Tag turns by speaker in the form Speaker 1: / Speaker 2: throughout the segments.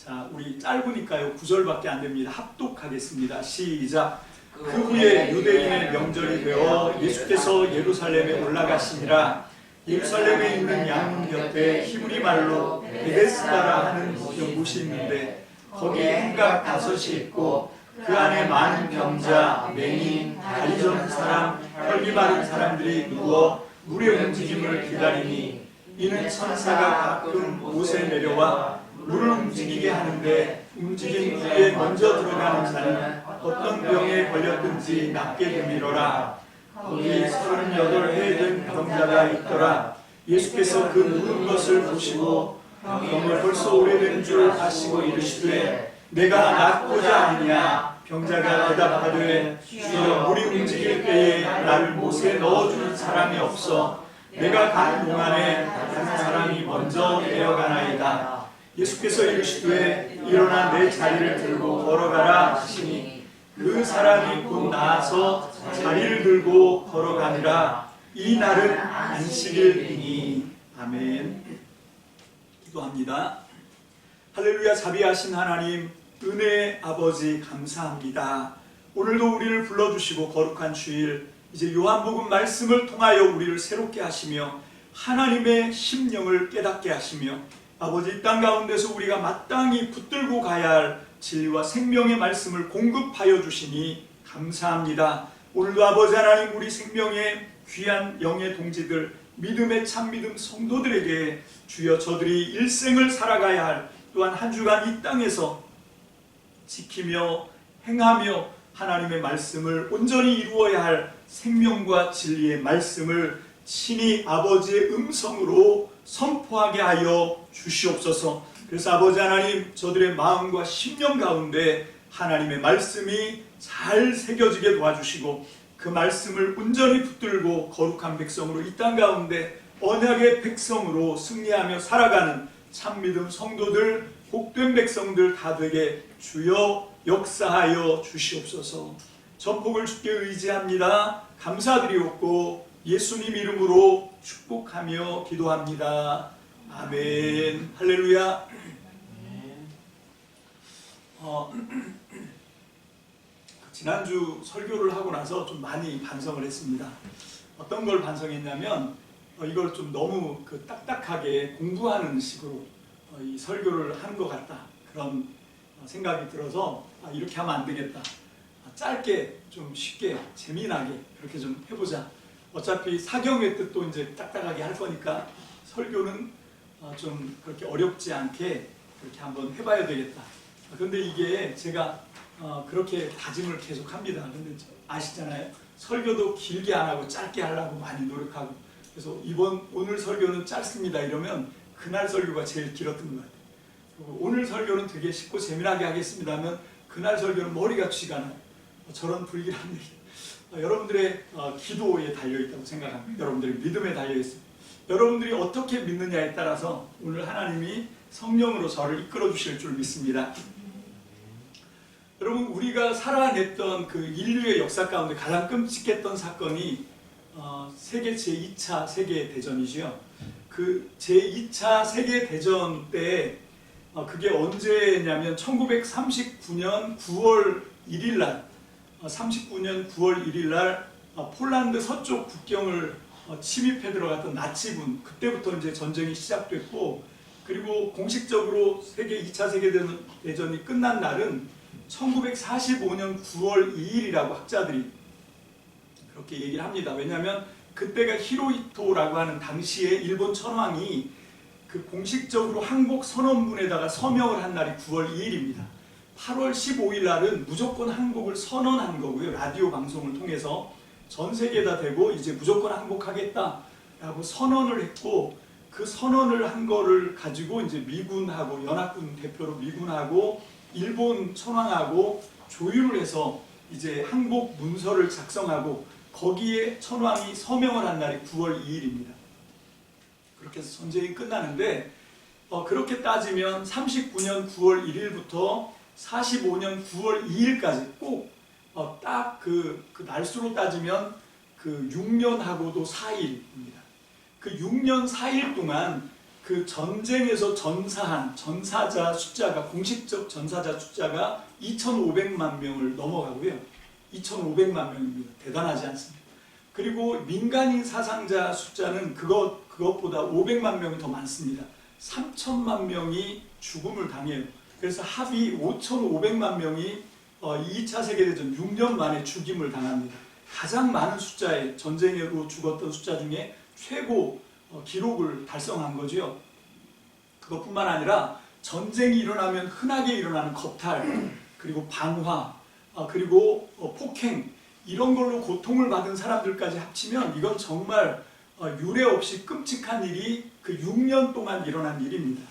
Speaker 1: 자, 우리 짧으니까요 9절밖에 안 됩니다. 합독하겠습니다. 시작. 그 후에 유대인의 명절이 되어 예수께서 예루살렘에 올라가시니라. 예루살렘에 있는 양문 곁에 히브리 말로 베데스다라 하는 연못이 있는데 거기에 행각 5이 있고 그 안에 많은 병자, 맹인, 다리 저는 사람, 혈기 마른 사람들이 누워 물의 움직임을 기다리니 이는 천사가 가끔 못에 내려와 물을 움직이게 하는데 움직인 물에 먼저 들어가는 자는 어떤 병에 걸렸든지 낫게 되미러라. 거기 38해 된 병자가 있더라. 예수께서 그 모든 것을 보시고 병이 벌써 오래된 줄 아시고 이르시되 내가 낫고자 하느냐. 병자가 대답하되 주여 물이 움직일 때에 나를 못에 넣어주는 사람이 없어 내가 가는 동안에 다른 사람이 먼저 내려가나이다. 예수께서 이르시되 일어나 내 자리를 들고 걸어가라 하시니 그 사람이 곧 나아서 자리를 들고 걸어가니라. 이 날은 안식일이니. 아멘. 기도합니다. 할렐루야. 자비하신 하나님, 은혜의 아버지 감사합니다. 오늘도 우리를 불러주시고 거룩한 주일, 이제 요한복음 말씀을 통하여 우리를 새롭게 하시며 하나님의 심령을 깨닫게 하시며 아버지 이 땅 가운데서 우리가 마땅히 붙들고 가야 할 진리와 생명의 말씀을 공급하여 주시니 감사합니다. 오늘도 아버지 하나님 우리 생명의 귀한 영의 동지들, 믿음의 참믿음 성도들에게 주여 저들이 일생을 살아가야 할 또한 한 주간 이 땅에서 지키며 행하며 하나님의 말씀을 온전히 이루어야 할 생명과 진리의 말씀을 친히 아버지의 음성으로 선포하게 하여 주시옵소서. 그래서 아버지 하나님 저들의 마음과 심령 가운데 하나님의 말씀이 잘 새겨지게 도와주시고 그 말씀을 온전히 붙들고 거룩한 백성으로 이 땅 가운데 언약의 백성으로 승리하며 살아가는 참믿음 성도들, 복된 백성들 다 되게 주여 역사하여 주시옵소서. 전복을 주께 의지합니다. 감사드리옵고 예수님 이름으로 축복하며 기도합니다. 아멘. 할렐루야. 지난주 설교를 하고 나서 좀 많이 반성을 했습니다. 어떤 걸 반성했냐면 이걸 좀 너무 딱딱하게 공부하는 식으로 이 설교를 하는 것 같다, 그런 생각이 들어서 이렇게 하면 안 되겠다, 짧게 좀 쉽게 재미나게 그렇게 좀 해보자. 어차피 사경의 뜻도 이제 딱딱하게 할 거니까 설교는 좀 그렇게 어렵지 않게 그렇게 한번 해봐야 되겠다. 그런데 이게 제가 그렇게 다짐을 계속 합니다. 근데 아시잖아요. 설교도 길게 안 하고 짧게 하려고 많이 노력하고, 그래서 오늘 설교는 짧습니다 이러면 그날 설교가 제일 길었던 것 같아요. 그리고 오늘 설교는 되게 쉽고 재미나게 하겠습니다 하면 그날 설교는 머리가 쥐가 나요. 저런 불길한 얘기. 여러분들의 기도에 달려있다고 생각합니다. 여러분들의 믿음에 달려있습니다. 여러분들이 어떻게 믿느냐에 따라서 오늘 하나님이 성령으로 저를 이끌어 주실 줄 믿습니다. 여러분, 우리가 살아냈던 그 인류의 역사 가운데 가장 끔찍했던 사건이 세계 제2차 세계대전이죠. 그 제2차 세계대전 때 그게 언제냐면 1939년 9월 1일 날 39년 9월 1일 날 폴란드 서쪽 국경을 침입해 들어갔던 나치군, 그때부터 이제 전쟁이 시작됐고, 그리고 공식적으로 세계 2차 세계대전이 끝난 날은 1945년 9월 2일이라고 학자들이 그렇게 얘기를 합니다. 왜냐하면 그때가 히로히토라고 하는 당시에 일본 천황이 그 공식적으로 항복 선언문에다가 서명을 한 날이 9월 2일입니다. 8월 15일 날은 무조건 항복을 선언한 거고요. 라디오 방송을 통해서 전 세계에다 대고 이제 무조건 항복하겠다라고 선언을 했고, 그 선언을 한 거를 가지고 이제 미군하고 연합군 대표로 미군하고 일본 천황하고 조율을 해서 이제 항복 문서를 작성하고 거기에 천황이 서명을 한 날이 9월 2일입니다. 그렇게 해서 전쟁이 끝나는데 그렇게 따지면 39년 9월 1일부터 45년 9월 2일까지 꼭 딱 그 날수로 따지면 그 6년하고도 4일입니다. 그 6년 4일 동안 그 전쟁에서 전사자 숫자가 공식적 전사자 숫자가 2,500만 명을 넘어가고요. 2,500만 명입니다. 대단하지 않습니까? 그리고 민간인 사상자 숫자는 그것보다 500만 명이 더 많습니다. 3천만 명이 죽음을 당해요. 그래서 합이 5,500만 명이 2차 세계대전 6년 만에 죽임을 당합니다. 가장 많은 숫자의 전쟁으로 죽었던 숫자 중에 최고 기록을 달성한 거죠. 그것뿐만 아니라 전쟁이 일어나면 흔하게 일어나는 겁탈, 그리고 방화, 그리고 폭행, 이런 걸로 고통을 받은 사람들까지 합치면 이건 정말 유례 없이 끔찍한 일이 그 6년 동안 일어난 일입니다.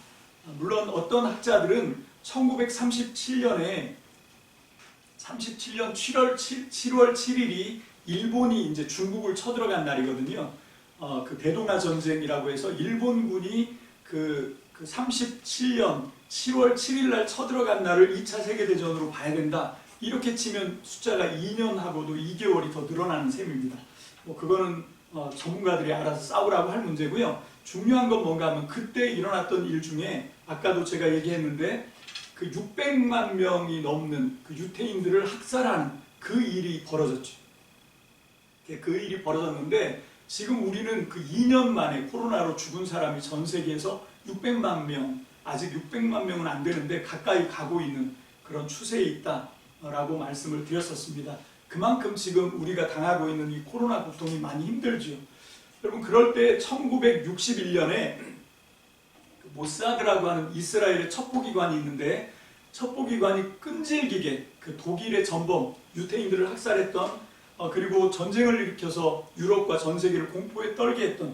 Speaker 1: 물론 어떤 학자들은 1937년 7월 7일이 일본이 이제 중국을 쳐들어간 날이거든요. 그 대동아 전쟁이라고 해서 일본군이 그 37년 7월 7일 날 쳐들어간 날을 2차 세계대전으로 봐야 된다. 이렇게 치면 숫자가 2년하고도 2개월이 더 늘어나는 셈입니다. 뭐 그거는 전문가들이 알아서 싸우라고 할 문제고요. 중요한 건 뭔가 하면 그때 일어났던 일 중에 아까도 제가 얘기했는데 그 600만 명이 넘는 그 유태인들을 학살하는 그 일이 벌어졌죠. 그 일이 벌어졌는데 지금 우리는 그 2년 만에 코로나로 죽은 사람이 전 세계에서 600만 명, 아직 600만 명은 안 되는데 가까이 가고 있는 그런 추세에 있다라고 말씀을 드렸었습니다. 그만큼 지금 우리가 당하고 있는 이 코로나 고통이 많이 힘들죠. 여러분, 그럴 때 1961년에 모사드라고 하는 이스라엘의 첩보기관이 있는데, 첩보기관이 끈질기게 그 독일의 전범, 유태인들을 학살했던 그리고 전쟁을 일으켜서 유럽과 전 세계를 공포에 떨게 했던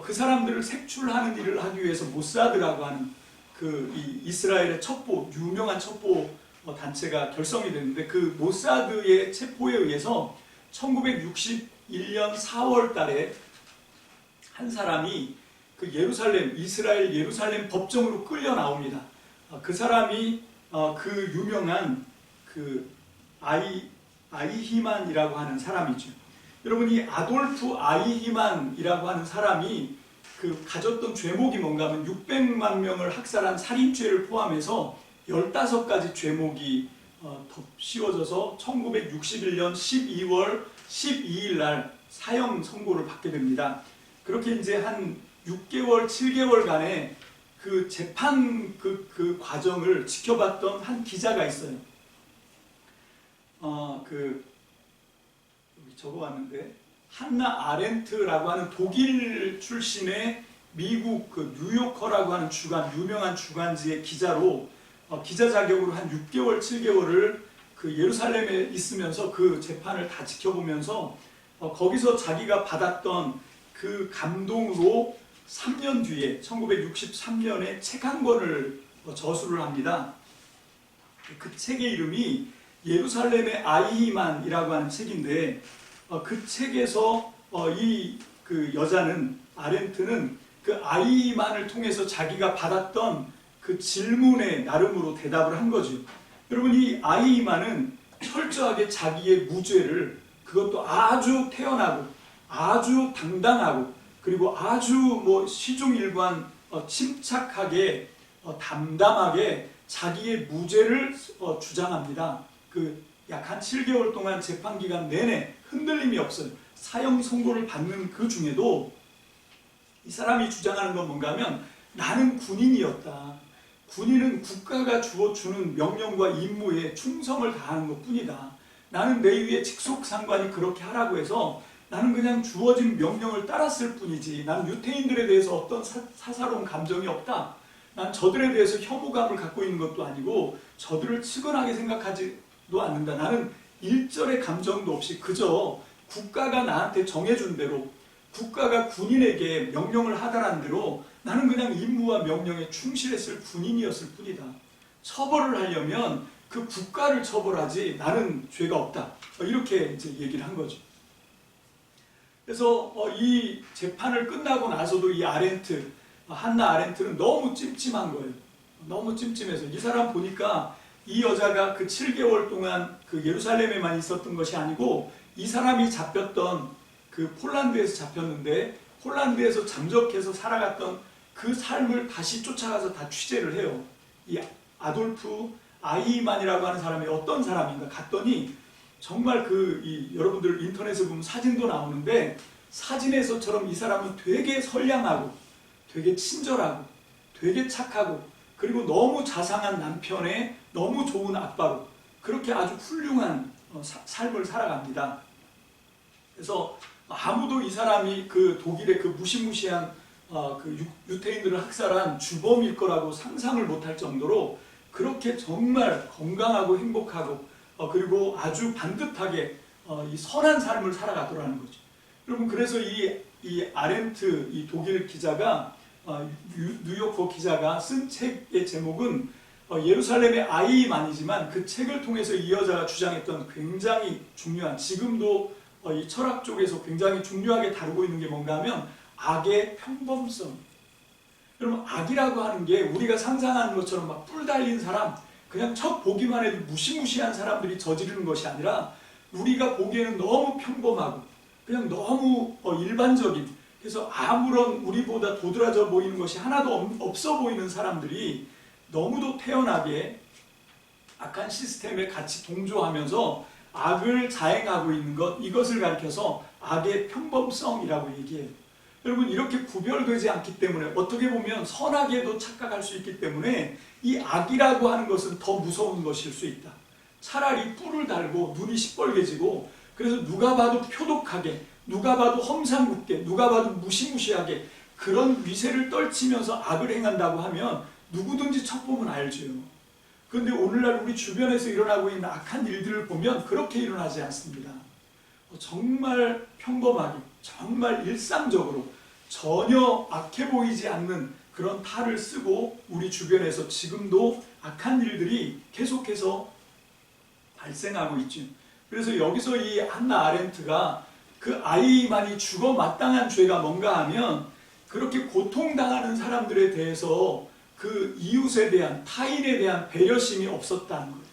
Speaker 1: 그 사람들을 색출하는 일을 하기 위해서 모사드라고 하는 그 이스라엘의 첩보, 유명한 첩보 단체가 결성이 됐는데, 그 모사드의 체포에 의해서 1961년 4월 달에 한 사람이 그 이스라엘 예루살렘 법정으로 끌려 나옵니다. 그 사람이 그 유명한 그 아이히만이라고 하는 사람이죠. 여러분, 이 아돌프 아이히만이라고 하는 사람이 그 가졌던 죄목이 뭔가 하면 600만 명을 학살한 살인죄를 포함해서 15가지 죄목이 씌워져서 1961년 12월 12일 날 사형 선고를 받게 됩니다. 그렇게 이제 한 6개월, 7개월간의 그 재판 그 과정을 지켜봤던 한 기자가 있어요. 여기 적어왔는데, 한나 아렌트라고 하는 독일 출신의 미국 그 뉴요커라고 하는 유명한 주간지의 기자로 기자 자격으로 한 6개월, 7개월을 그 예루살렘에 있으면서 그 재판을 다 지켜보면서 거기서 자기가 받았던 그 감동으로 3년 뒤에 1963년에 책 한 권을 저술을 합니다. 그 책의 이름이 예루살렘의 아이히만이라고 하는 책인데, 그 책에서 그 여자는, 아렌트는 그 아이히만을 통해서 자기가 받았던 그 질문에 나름으로 대답을 한 거죠. 여러분, 이 아이히만은 철저하게 자기의 무죄를, 그것도 아주 태연하고 아주 당당하고 그리고 아주 시종일관 침착하게 담담하게 자기의 무죄를 주장합니다. 그 약 한 7개월 동안 재판기간 내내 흔들림이 없어요. 사형 선고를 받는 그 중에도 이 사람이 주장하는 건 뭔가 하면, 나는 군인이었다. 군인은 국가가 주어주는 명령과 임무에 충성을 다하는 것 뿐이다. 나는 내 위에 직속상관이 그렇게 하라고 해서 나는 그냥 주어진 명령을 따랐을 뿐이지, 나는 유태인들에 대해서 어떤 사사로운 감정이 없다. 난 저들에 대해서 혐오감을 갖고 있는 것도 아니고 저들을 측은하게 생각하지도 않는다. 나는 일절의 감정도 없이 그저 국가가 나한테 정해준 대로, 국가가 군인에게 명령을 하다라는 대로 나는 그냥 임무와 명령에 충실했을 군인이었을 뿐이다. 처벌을 하려면 그 국가를 처벌하지 나는 죄가 없다. 이렇게 이제 얘기를 한 거죠. 그래서 이 재판을 끝나고 나서도 이 한나 아렌트는 너무 찜찜한 거예요. 너무 찜찜해서, 이 사람 보니까 이 여자가 그 7개월 동안 그 예루살렘에만 있었던 것이 아니고, 이 사람이 잡혔던 그 폴란드에서 잡혔는데, 폴란드에서 잠적해서 살아갔던 그 삶을 다시 쫓아가서 다 취재를 해요. 이 아돌프 아이만이라고 하는 사람이 어떤 사람인가 갔더니 정말 여러분들 인터넷에 보면 사진도 나오는데 사진에서처럼 이 사람은 되게 선량하고 되게 친절하고 되게 착하고 그리고 너무 자상한 남편의 너무 좋은 아빠로 그렇게 아주 훌륭한 삶을 살아갑니다. 그래서 아무도 이 사람이 그 독일의 그 무시무시한 유태인들을 학살한 주범일 거라고 상상을 못할 정도로 그렇게 정말 건강하고 행복하고 그리고 아주 반듯하게 이 선한 삶을 살아가더라는 거죠. 여러분, 그래서 이 아렌트 이 독일 기자가 뉴요커 기자가 쓴 책의 제목은 예루살렘의 아이만이지만 그 책을 통해서 이 여자가 주장했던 굉장히 중요한, 지금도 이 철학 쪽에서 굉장히 중요하게 다루고 있는 게 뭔가 하면 악의 평범성. 여러분, 악이라고 하는 게 우리가 상상하는 것처럼 막 뿔 달린 사람, 그냥 첫 보기만 해도 무시무시한 사람들이 저지르는 것이 아니라 우리가 보기에는 너무 평범하고 그냥 너무 일반적인, 그래서 아무런 우리보다 도드라져 보이는 것이 하나도 없어 보이는 사람들이 너무도 태연하게 악한 시스템에 같이 동조하면서 악을 자행하고 있는 것, 이것을 가리켜서 악의 평범성이라고 얘기해요. 여러분, 이렇게 구별되지 않기 때문에 어떻게 보면 선하게도 착각할 수 있기 때문에 이 악이라고 하는 것은 더 무서운 것일 수 있다. 차라리 뿔을 달고 눈이 시뻘개지고 그래서 누가 봐도 표독하게, 누가 봐도 험상궂게, 누가 봐도 무시무시하게 그런 위세를 떨치면서 악을 행한다고 하면 누구든지 첫 보면 알죠. 그런데 오늘날 우리 주변에서 일어나고 있는 악한 일들을 보면 그렇게 일어나지 않습니다. 정말 평범하게, 정말 일상적으로 전혀 악해 보이지 않는 그런 탈을 쓰고 우리 주변에서 지금도 악한 일들이 계속해서 발생하고 있죠. 그래서 여기서 이 한나 아렌트가 그 아이만이 죽어 마땅한 죄가 뭔가 하면 그렇게 고통당하는 사람들에 대해서 그 이웃에 대한, 타인에 대한 배려심이 없었다는 거예요.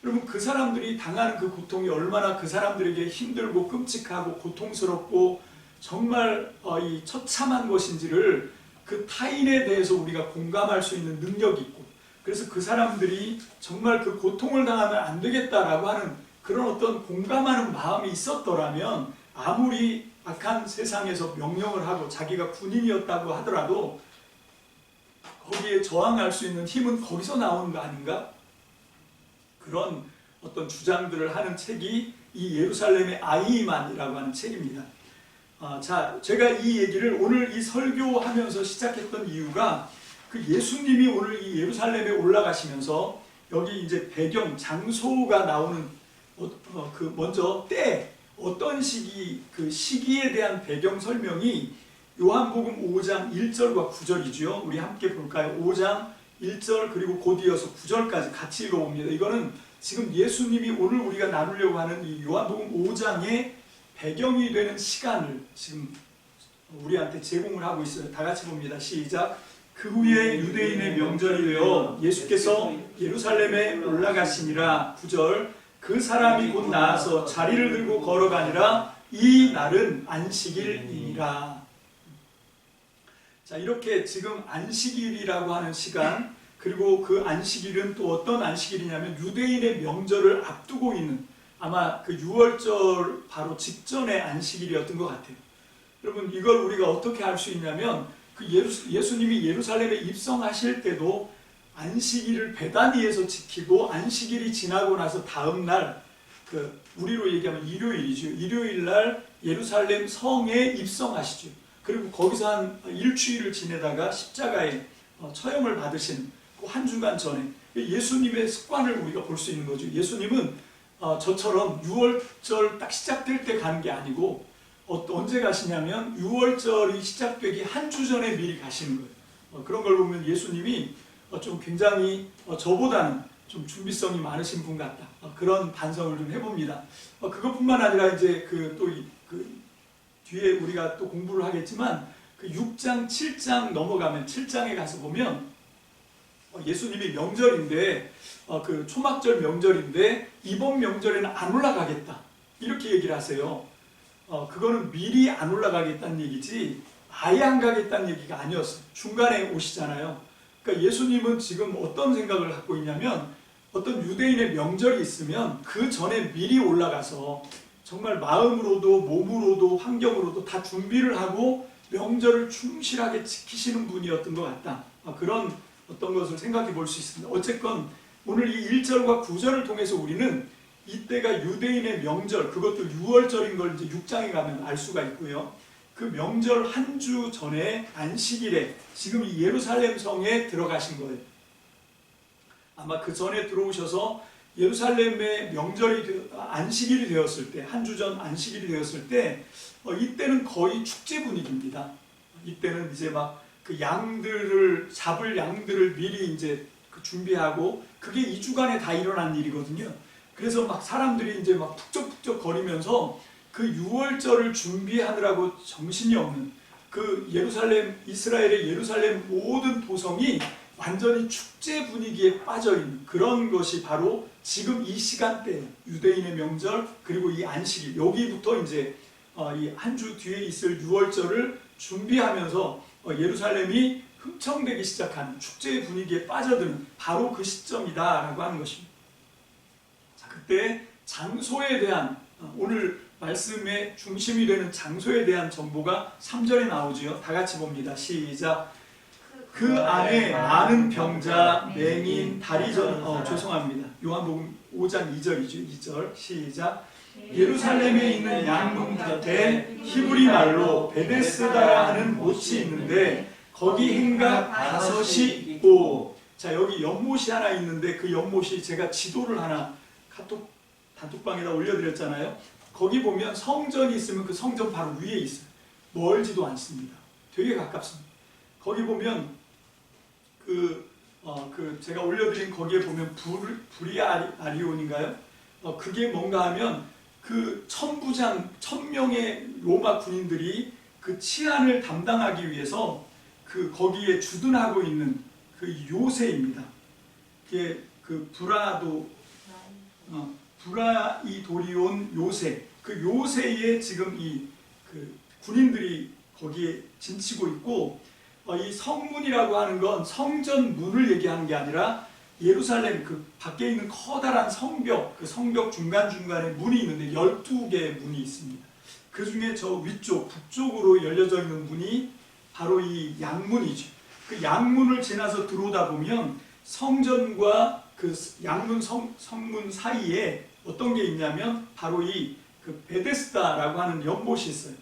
Speaker 1: 여러분, 그 사람들이 당하는 그 고통이 얼마나 그 사람들에게 힘들고 끔찍하고 고통스럽고 정말 이 처참한 것인지를 그 타인에 대해서 우리가 공감할 수 있는 능력이 있고, 그래서 그 사람들이 정말 그 고통을 당하면 안 되겠다라고 하는 그런 어떤 공감하는 마음이 있었더라면 아무리 악한 세상에서 명령을 하고 자기가 군인이었다고 하더라도 거기에 저항할 수 있는 힘은 거기서 나오는 거 아닌가? 그런 어떤 주장들을 하는 책이 이 예루살렘의 아이만이라고 하는 책입니다. 자, 제가 이 얘기를 오늘 이 설교하면서 시작했던 이유가 그 예수님이 오늘 이 예루살렘에 올라가시면서 여기 이제 배경, 장소가 나오는 그 먼저 때, 어떤 시기, 그 시기에 대한 배경 설명이 요한복음 5장 1절과 9절이죠. 우리 함께 볼까요? 5장 1절 그리고 곧 이어서 9절까지 같이 읽어봅니다. 이거는 지금 예수님이 오늘 우리가 나누려고 하는 이 요한복음 5장의 배경이 되는 시간을 지금 우리한테 제공을 하고 있어요. 다 같이 봅니다. 시작. 그 후에 유대인의 명절이 되어 예수께서 예루살렘에 올라가시니라. 9절. 그 사람이 곧 나와서 자리를 들고 걸어가니라. 이 날은 안식일이니라. 자, 이렇게 지금 안식일이라고 하는 시간, 그리고 그 안식일은 또 어떤 안식일이냐면 유대인의 명절을 앞두고 있는, 아마 그 6월절 바로 직전의 안식일이었던 것 같아요. 여러분, 이걸 우리가 어떻게 알 수 있냐면 그 예수님이 예루살렘에 입성하실 때도 안식일을 베다니에서 지키고 안식일이 지나고 나서 다음 날, 그 우리로 얘기하면 일요일이죠. 일요일 날 예루살렘 성에 입성하시죠. 그리고 거기서 한 일주일을 지내다가 십자가에 처형을 받으신 그 한 주간 전에 예수님의 습관을 우리가 볼 수 있는 거죠. 예수님은 저처럼 6월절 딱 시작될 때 가는 게 아니고 언제 가시냐면 6월절이 시작되기 한 주 전에 미리 가시는 거예요. 그런 걸 보면 예수님이 좀 굉장히 저보다는 좀 준비성이 많으신 분 같다. 그런 반성을 좀 해봅니다. 그것뿐만 아니라 이제 뒤에 우리가 또 공부를 하겠지만 그 6장, 7장 넘어가면 7장에 가서 보면 예수님이 명절인데 그 초막절 명절인데 이번 명절에는 안 올라가겠다. 이렇게 얘기를 하세요. 그거는 미리 안 올라가겠다는 얘기지 아예 안 가겠다는 얘기가 아니었어요. 중간에 오시잖아요. 그러니까 예수님은 지금 어떤 생각을 갖고 있냐면 어떤 유대인의 명절이 있으면 그 전에 미리 올라가서 정말 마음으로도 몸으로도 환경으로도 다 준비를 하고 명절을 충실하게 지키시는 분이었던 것 같다. 그런 어떤 것을 생각해 볼 수 있습니다. 어쨌건 오늘 이 1절과 9절을 통해서 우리는 이때가 유대인의 명절, 그것도 6월절인 걸 이제 6장에 가면 알 수가 있고요. 그 명절 한 주 전에 안식일에 지금 이 예루살렘 성에 들어가신 거예요. 아마 그 전에 들어오셔서 예루살렘의 명절이 안식일이 되었을 때, 한 주 전 안식일이 되었을 때 이때는 거의 축제 분위기입니다. 이때는 이제 막 그 양들을 잡을 양들을 미리 이제 준비하고 그게 2주간에 다 일어난 일이거든요. 그래서 막 사람들이 이제 막 푹적푹적 거리면서 그 6월절을 준비하느라고 정신이 없는 그 예루살렘, 이스라엘의 예루살렘 모든 도성이 완전히 축제 분위기에 빠져있는 그런 것이 바로 지금 이 시간대 유대인의 명절 그리고 이 안식일 여기부터 이제 이 한 주 뒤에 있을 6월절을 준비하면서 예루살렘이 흥청되기 시작한 축제의 분위기에 빠져드는 바로 그 시점이다라고 하는 것입니다. 자, 그때 장소에 대한 오늘 말씀의 중심이 되는 장소에 대한 정보가 3절에 나오지요. 다 같이 봅니다. 시작. 그 안에 많은 병자, 맹인, 다리 전 죄송합니다. 요한복음 5장 2절이죠. 2절 시작. 예루살렘에 있는 양문 곁에 히브리 말로 베데스다라 하는 못이 있는데 거기 행각 5이 있고, 자 여기 연못이 하나 있는데 그 연못이 제가 지도를 하나 카톡 단톡방에다 올려드렸잖아요. 거기 보면 성전이 있으면 그 성전 바로 위에 있어요. 멀지도 않습니다. 되게 가깝습니다. 거기 보면 제가 올려드린 거기에 보면 브리아리온인가요? 그게 뭔가 하면 그 1000명의 로마 군인들이 그 치안을 담당하기 위해서 그 거기에 주둔하고 있는 그 요새입니다. 그게 그 브라이도리온 요새, 그 요새에 지금 그 군인들이 거기에 진치고 있고, 이 성문이라고 하는 건 성전 문을 얘기하는 게 아니라 예루살렘 그 밖에 있는 커다란 성벽, 그 성벽 중간중간에 문이 있는데 12개의 문이 있습니다. 그 중에 저 위쪽 북쪽으로 열려져 있는 문이 바로 이 양문이죠. 그 양문을 지나서 들어오다 보면 성전과 그 양문 성문 사이에 어떤 게 있냐면 바로 이 그 베데스다라고 하는 연못이 있어요.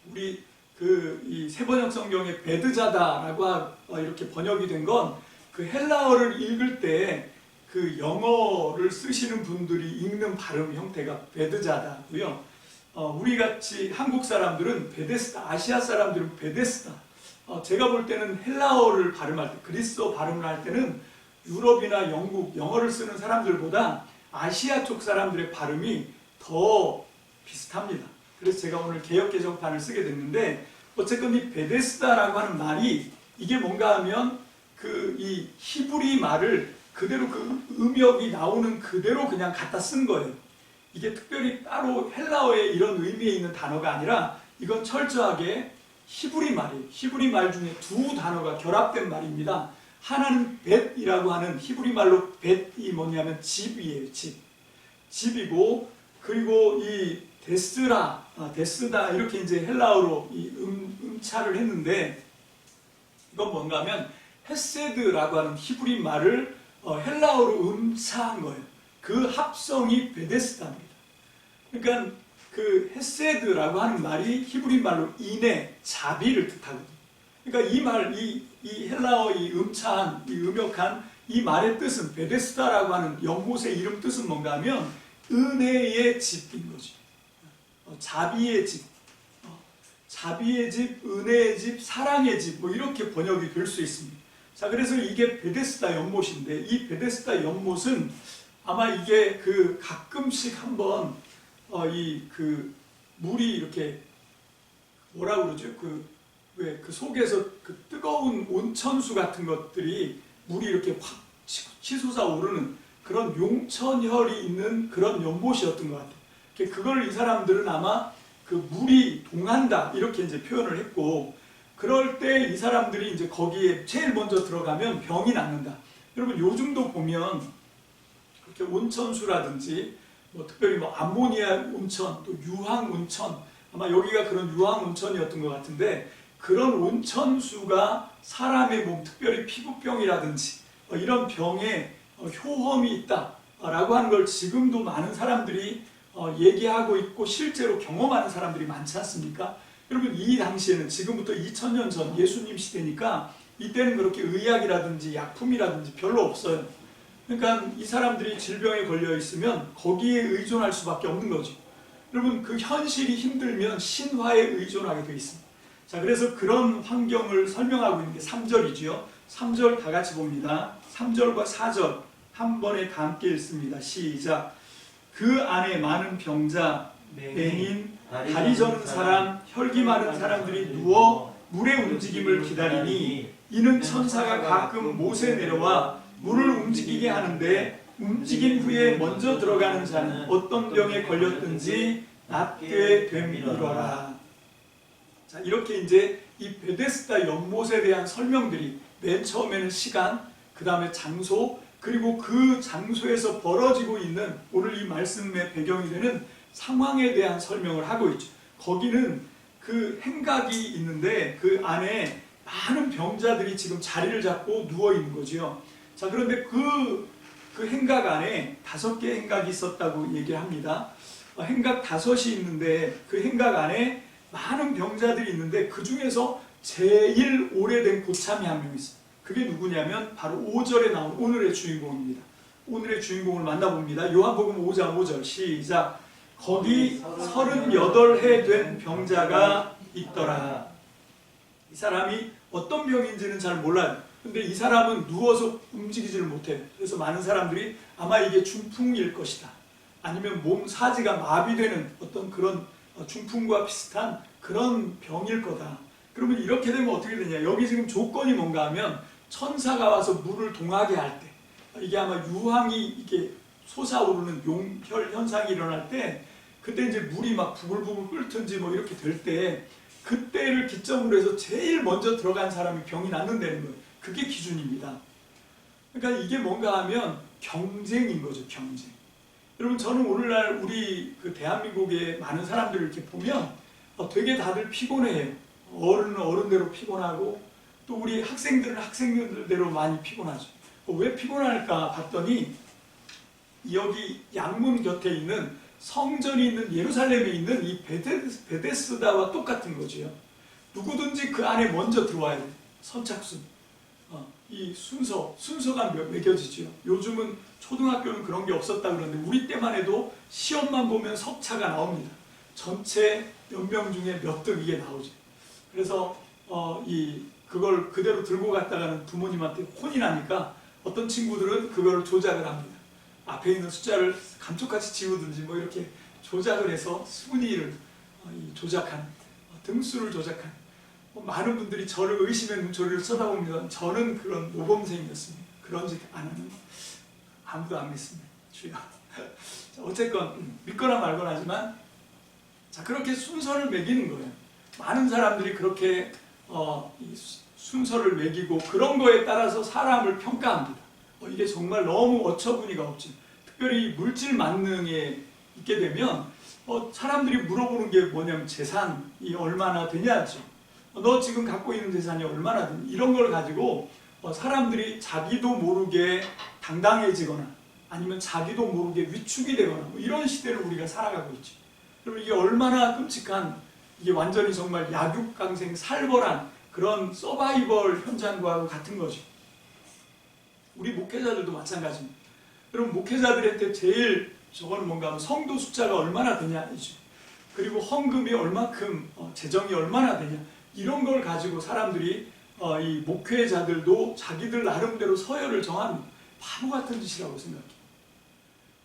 Speaker 1: 우리 이 세번역 성경에 베드자다라고 이렇게 번역이 된 건 그 헬라어를 읽을 때 그 영어를 쓰시는 분들이 읽는 발음 형태가 베드자다고요. 우리 같이 한국 사람들은 베데스다, 아시아 사람들은 베데스다. 제가 볼 때는 헬라어를 발음할 때, 그리스어 발음을 할 때는 유럽이나 영국 영어를 쓰는 사람들보다 아시아 쪽 사람들의 발음이 더 비슷합니다. 그래서 제가 오늘 개역 개정판을 쓰게 됐는데, 어쨌든 이 베데스다라고 하는 말이 이게 뭔가 하면 이 히브리 말을 그대로 그 음역이 나오는 그대로 그냥 갖다 쓴 거예요. 이게 특별히 따로 헬라어에 이런 의미에 있는 단어가 아니라 이건 철저하게 히브리 말이에요. 히브리 말 중에 두 단어가 결합된 말입니다. 하나는 벳이라고 하는 히브리 말로 벳이 뭐냐면 집이에요. 집이고, 그리고 이 데스다 이렇게 이제 헬라어로 이 음차를 했는데, 이건 뭔가 하면 헤세드라고 하는 히브리 말을 헬라어로 음차한 거예요. 그 합성이 베데스다입니다. 그러니까 그 헤세드라고 하는 말이 히브리 말로 인애, 자비를 뜻하거든요. 그러니까 이 말, 이 헬라어 이 음차한, 이 음역한 이 말의 뜻은, 베데스다라고 하는 연못의 이름 뜻은 뭔가 하면 은혜의 집인 거죠. 자비의 집, 자비의 집, 은혜의 집, 사랑의 집, 뭐 이렇게 번역이 될 수 있습니다. 자, 그래서 이게 베데스다 연못인데, 이 베데스다 연못은 아마 이게 그 가끔씩 한번 물이 이렇게 뭐라 그러죠? 왜 그 속에서 그 뜨거운 온천수 같은 것들이 물이 이렇게 확 치솟아 오르는 그런 용천혈이 있는 그런 연못이었던 것 같아요. 그걸 이 사람들은 아마 그 물이 동한다 이렇게 이제 표현을 했고, 그럴 때 이 사람들이 이제 거기에 제일 먼저 들어가면 병이 낫는다. 여러분 요즘도 보면 그렇게 온천수라든지 뭐 특별히 뭐 암모니아 온천, 또 유황 온천, 아마 여기가 그런 유황 온천이었던 것 같은데, 그런 온천수가 사람의 몸, 특별히 피부병이라든지 이런 병에 효험이 있다라고 하는 걸 지금도 많은 사람들이 얘기하고 있고 실제로 경험하는 사람들이 많지 않습니까? 여러분 이 당시에는 지금부터 2000년 전 예수님 시대니까 이때는 그렇게 의학이라든지 약품이라든지 별로 없어요. 그러니까 이 사람들이 질병에 걸려 있으면 거기에 의존할 수밖에 없는 거죠. 여러분 그 현실이 힘들면 신화에 의존하게 되어 있습니다. 자, 그래서 그런 환경을 설명하고 있는 게 3절이죠. 3절 다 같이 봅니다. 3절과 4절 한 번에 다 함께 읽습니다. 시작. 그 안에 많은 병자, 맹인, 다리 저는 사람, 혈기 많은 사람들이 누워 물의 움직임을 기다리니, 이는 천사가 가끔 못에 내려와 물을 움직이게 하는데, 움직인 후에 먼저 들어가는 자는 어떤 병에 걸렸든지 낫게 됨이로라. 자, 이렇게 이제 이 베데스다 연못에 대한 설명들이 맨 처음에는 시간, 그 다음에 장소, 그리고 그 장소에서 벌어지고 있는 오늘 이 말씀의 배경이 되는 상황에 대한 설명을 하고 있죠. 거기는 그 행각이 있는데 그 안에 많은 병자들이 지금 자리를 잡고 누워 있는 거죠. 자, 그런데 그 행각 안에 5개의 행각이 있었다고 얘기합니다. 행각 5이 있는데 그 행각 안에 많은 병자들이 있는데 그 중에서 제일 오래된 고참이 한 명 있어요. 그게 누구냐면 바로 5절에 나온 오늘의 주인공입니다. 오늘의 주인공을 만나봅니다. 요한복음 5장 5절 시작. 거기 38해 된 병자가 있더라. 이 사람이 어떤 병인지는 잘 몰라요. 근데 이 사람은 누워서 움직이지를 못해요. 그래서 많은 사람들이 아마 이게 중풍일 것이다, 아니면 몸 사지가 마비되는 어떤 그런 중풍과 비슷한 그런 병일 거다. 그러면 이렇게 되면 어떻게 되냐, 여기 지금 조건이 뭔가 하면 천사가 와서 물을 동하게 할 때, 이게 아마 유황이 이게 솟아오르는 용혈 현상이 일어날 때, 그때 이제 물이 막 부글부글 끓든지 뭐 이렇게 될 때, 그때를 기점으로 해서 제일 먼저 들어간 사람이 병이 낫는다는 거예요. 그게 기준입니다. 그러니까 이게 뭔가 하면 경쟁인 거죠, 경쟁. 여러분 저는 오늘날 우리 그 대한민국의 많은 사람들을 이렇게 보면 되게 다들 피곤해요. 어른은 어른대로 피곤하고, 또 우리 학생들은 학생들대로 많이 피곤하죠. 왜 피곤할까 봤더니 여기 양문 곁에 있는 성전이 있는 예루살렘에 있는 이 베데스다와 똑같은 거죠. 누구든지 그 안에 먼저 들어와야 돼요. 선착순. 이 순서가 매겨지죠. 요즘은 초등학교는 그런 게 없었다 그러는데 우리 때만 해도 시험만 보면 석차가 나옵니다. 전체 몇 명 중에 몇 등 이게 나오죠. 그래서 그걸 그대로 들고 갔다가는 부모님한테 혼이 나니까 어떤 친구들은 그걸 조작을 합니다. 앞에 있는 숫자를 감쪽같이 지우든지 뭐 이렇게 조작을 해서 순위를 조작한, 등수를 조작한, 많은 분들이 저를 의심의 눈초리를 쳐다봅니다. 저는 그런 모범생이었습니다. 그런 짓 안 하는 아무도 안 믿습니다. 주여. 어쨌건 믿거나 말거나 하지만, 자, 그렇게 순서를 매기는 거예요. 많은 사람들이 그렇게 이 순서를 매기고 그런 거에 따라서 사람을 평가합니다. 이게 정말 너무 어처구니가 없지. 특별히 물질 만능에 있게 되면 사람들이 물어보는 게 뭐냐면 재산이 얼마나 되냐죠. 너 지금 갖고 있는 재산이 얼마나 되냐, 이런 걸 가지고 사람들이 자기도 모르게 당당해지거나 아니면 자기도 모르게 위축이 되거나 뭐 이런 시대를 우리가 살아가고 있죠. 그럼 이게 얼마나 끔찍한, 이게 완전히 정말 약육강생 살벌한 그런 서바이벌 현장과 같은 거죠. 우리 목회자들도 마찬가지입니다. 여러분 목회자들한테 제일 저거는 뭔가 하면 성도 숫자가 얼마나 되냐이죠. 그리고 헌금이 얼마큼, 재정이 얼마나 되냐, 이런 걸 가지고 사람들이 이 목회자들도 자기들 나름대로 서열을 정합니다. 바보 같은 짓이라고 생각해요.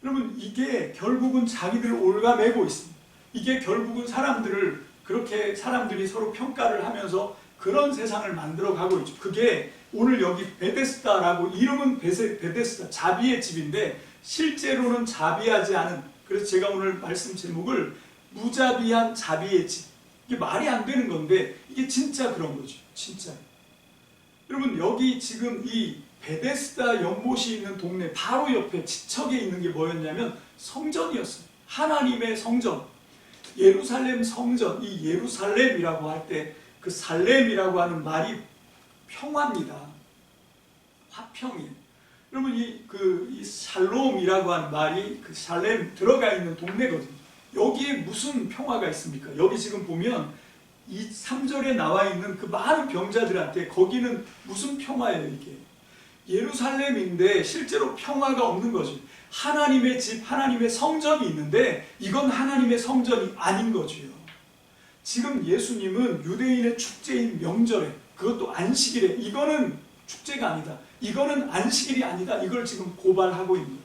Speaker 1: 여러분 이게 결국은 자기들을 올가매고 있습니다. 이게 결국은 사람들을 그렇게 사람들이 서로 평가를 하면서 그런 세상을 만들어 가고 있죠. 그게 오늘 여기 베데스다라고, 이름은 베데스다, 자비의 집인데 실제로는 자비하지 않은, 그래서 제가 오늘 말씀 제목을 무자비한 자비의 집. 이게 말이 안 되는 건데 이게 진짜 그런 거죠. 진짜. 여러분 여기 지금 이 베데스다 연못이 있는 동네 바로 옆에 지척에 있는 게 뭐였냐면 성전이었어요. 하나님의 성전. 예루살렘 성전. 이 예루살렘이라고 할 때 그 살렘이라고 하는 말이 평화입니다. 화평이에요. 여러분 이 샬롬이라고 하는 말이 그 살렘 들어가 있는 동네거든요. 여기에 무슨 평화가 있습니까? 여기 지금 보면 이 3절에 나와 있는 그 많은 병자들한테 거기는 무슨 평화예요 이게? 예루살렘인데 실제로 평화가 없는 거죠. 하나님의 집, 하나님의 성전이 있는데 이건 하나님의 성전이 아닌 거죠. 지금 예수님은 유대인의 축제인 명절에, 그것도 안식일에, 이거는 축제가 아니다, 이거는 안식일이 아니다, 이걸 지금 고발하고 있는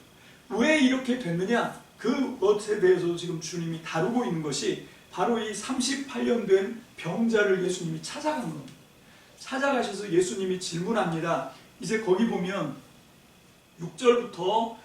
Speaker 1: 거예요. 왜 이렇게 됐느냐? 그것에 대해서 지금 주님이 다루고 있는 것이 바로 이 38년 된 병자를 예수님이 찾아간 겁니다. 찾아가셔서 예수님이 질문합니다. 이제 거기 보면 6절부터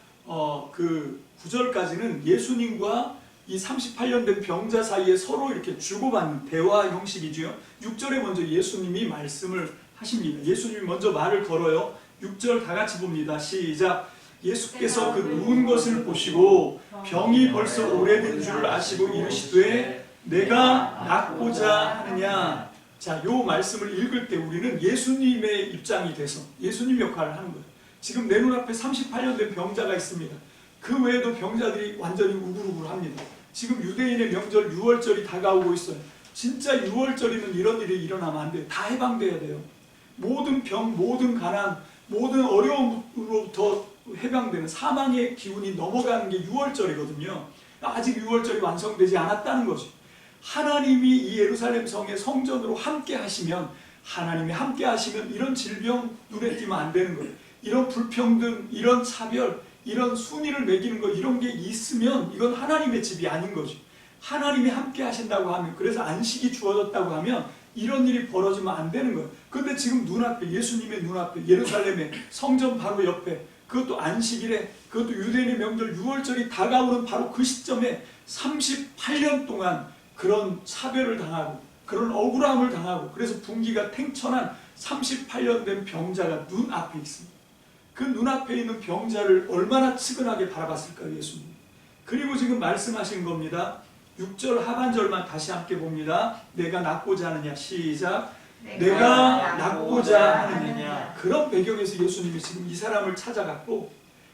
Speaker 1: 그 9절까지는 예수님과 이 38년 된 병자 사이에 서로 이렇게 주고받는 대화 형식이죠. 6절에 먼저 예수님이 말씀을 하십니다. 예수님이 먼저 말을 걸어요. 6절 다 같이 봅니다. 시작. 예수께서 그 누운 것을 보시고 병이 벌써 오래된 줄 아시고 이르시되 내가 낫고자 하느냐. 자, 요 말씀을 읽을 때 우리는 예수님의 입장이 돼서 예수님 역할을 하는 거예요. 지금 내 눈앞에 38년 된 병자가 있습니다. 그 외에도 병자들이 완전히 우글우글합니다. 지금 유대인의 명절 6월절이 다가오고 있어요. 진짜 6월절이면 이런 일이 일어나면 안 돼요. 다 해방돼야 돼요. 모든 병, 모든 가난, 모든 어려움으로부터 해방되는 사망의 기운이 넘어가는 게 6월절이거든요. 아직 6월절이 완성되지 않았다는 거죠. 하나님이 이 예루살렘 성의 성전으로 함께 하시면, 하나님이 함께 하시면 이런 질병 눈에 띄면 안 되는 거예요. 이런 불평등, 이런 차별, 이런 순위를 매기는 거, 이런 게 있으면 이건 하나님의 집이 아닌 거죠. 하나님이 함께 하신다고 하면, 그래서 안식이 주어졌다고 하면 이런 일이 벌어지면 안 되는 거예요. 그런데 지금 눈앞에, 예수님의 눈앞에, 예루살렘의 성전 바로 옆에, 그것도 안식일에, 그것도 유대인의 명절 6월절이 다가오는 바로 그 시점에 38년 동안 그런 차별을 당하고 그런 억울함을 당하고 그래서 분기가 탱천한 38년 된 병자가 눈앞에 있습니다. 그 눈앞에 있는 병자를 얼마나 측은하게 바라봤을까요, 예수님. 그리고 지금 말씀하신 겁니다. 6절 하반절만 다시 함께 봅니다. 내가 낫고자 하느냐. 시작. 내가 낫고자 하느냐. 그런 배경에서 예수님이 지금 이 사람을 찾아갔고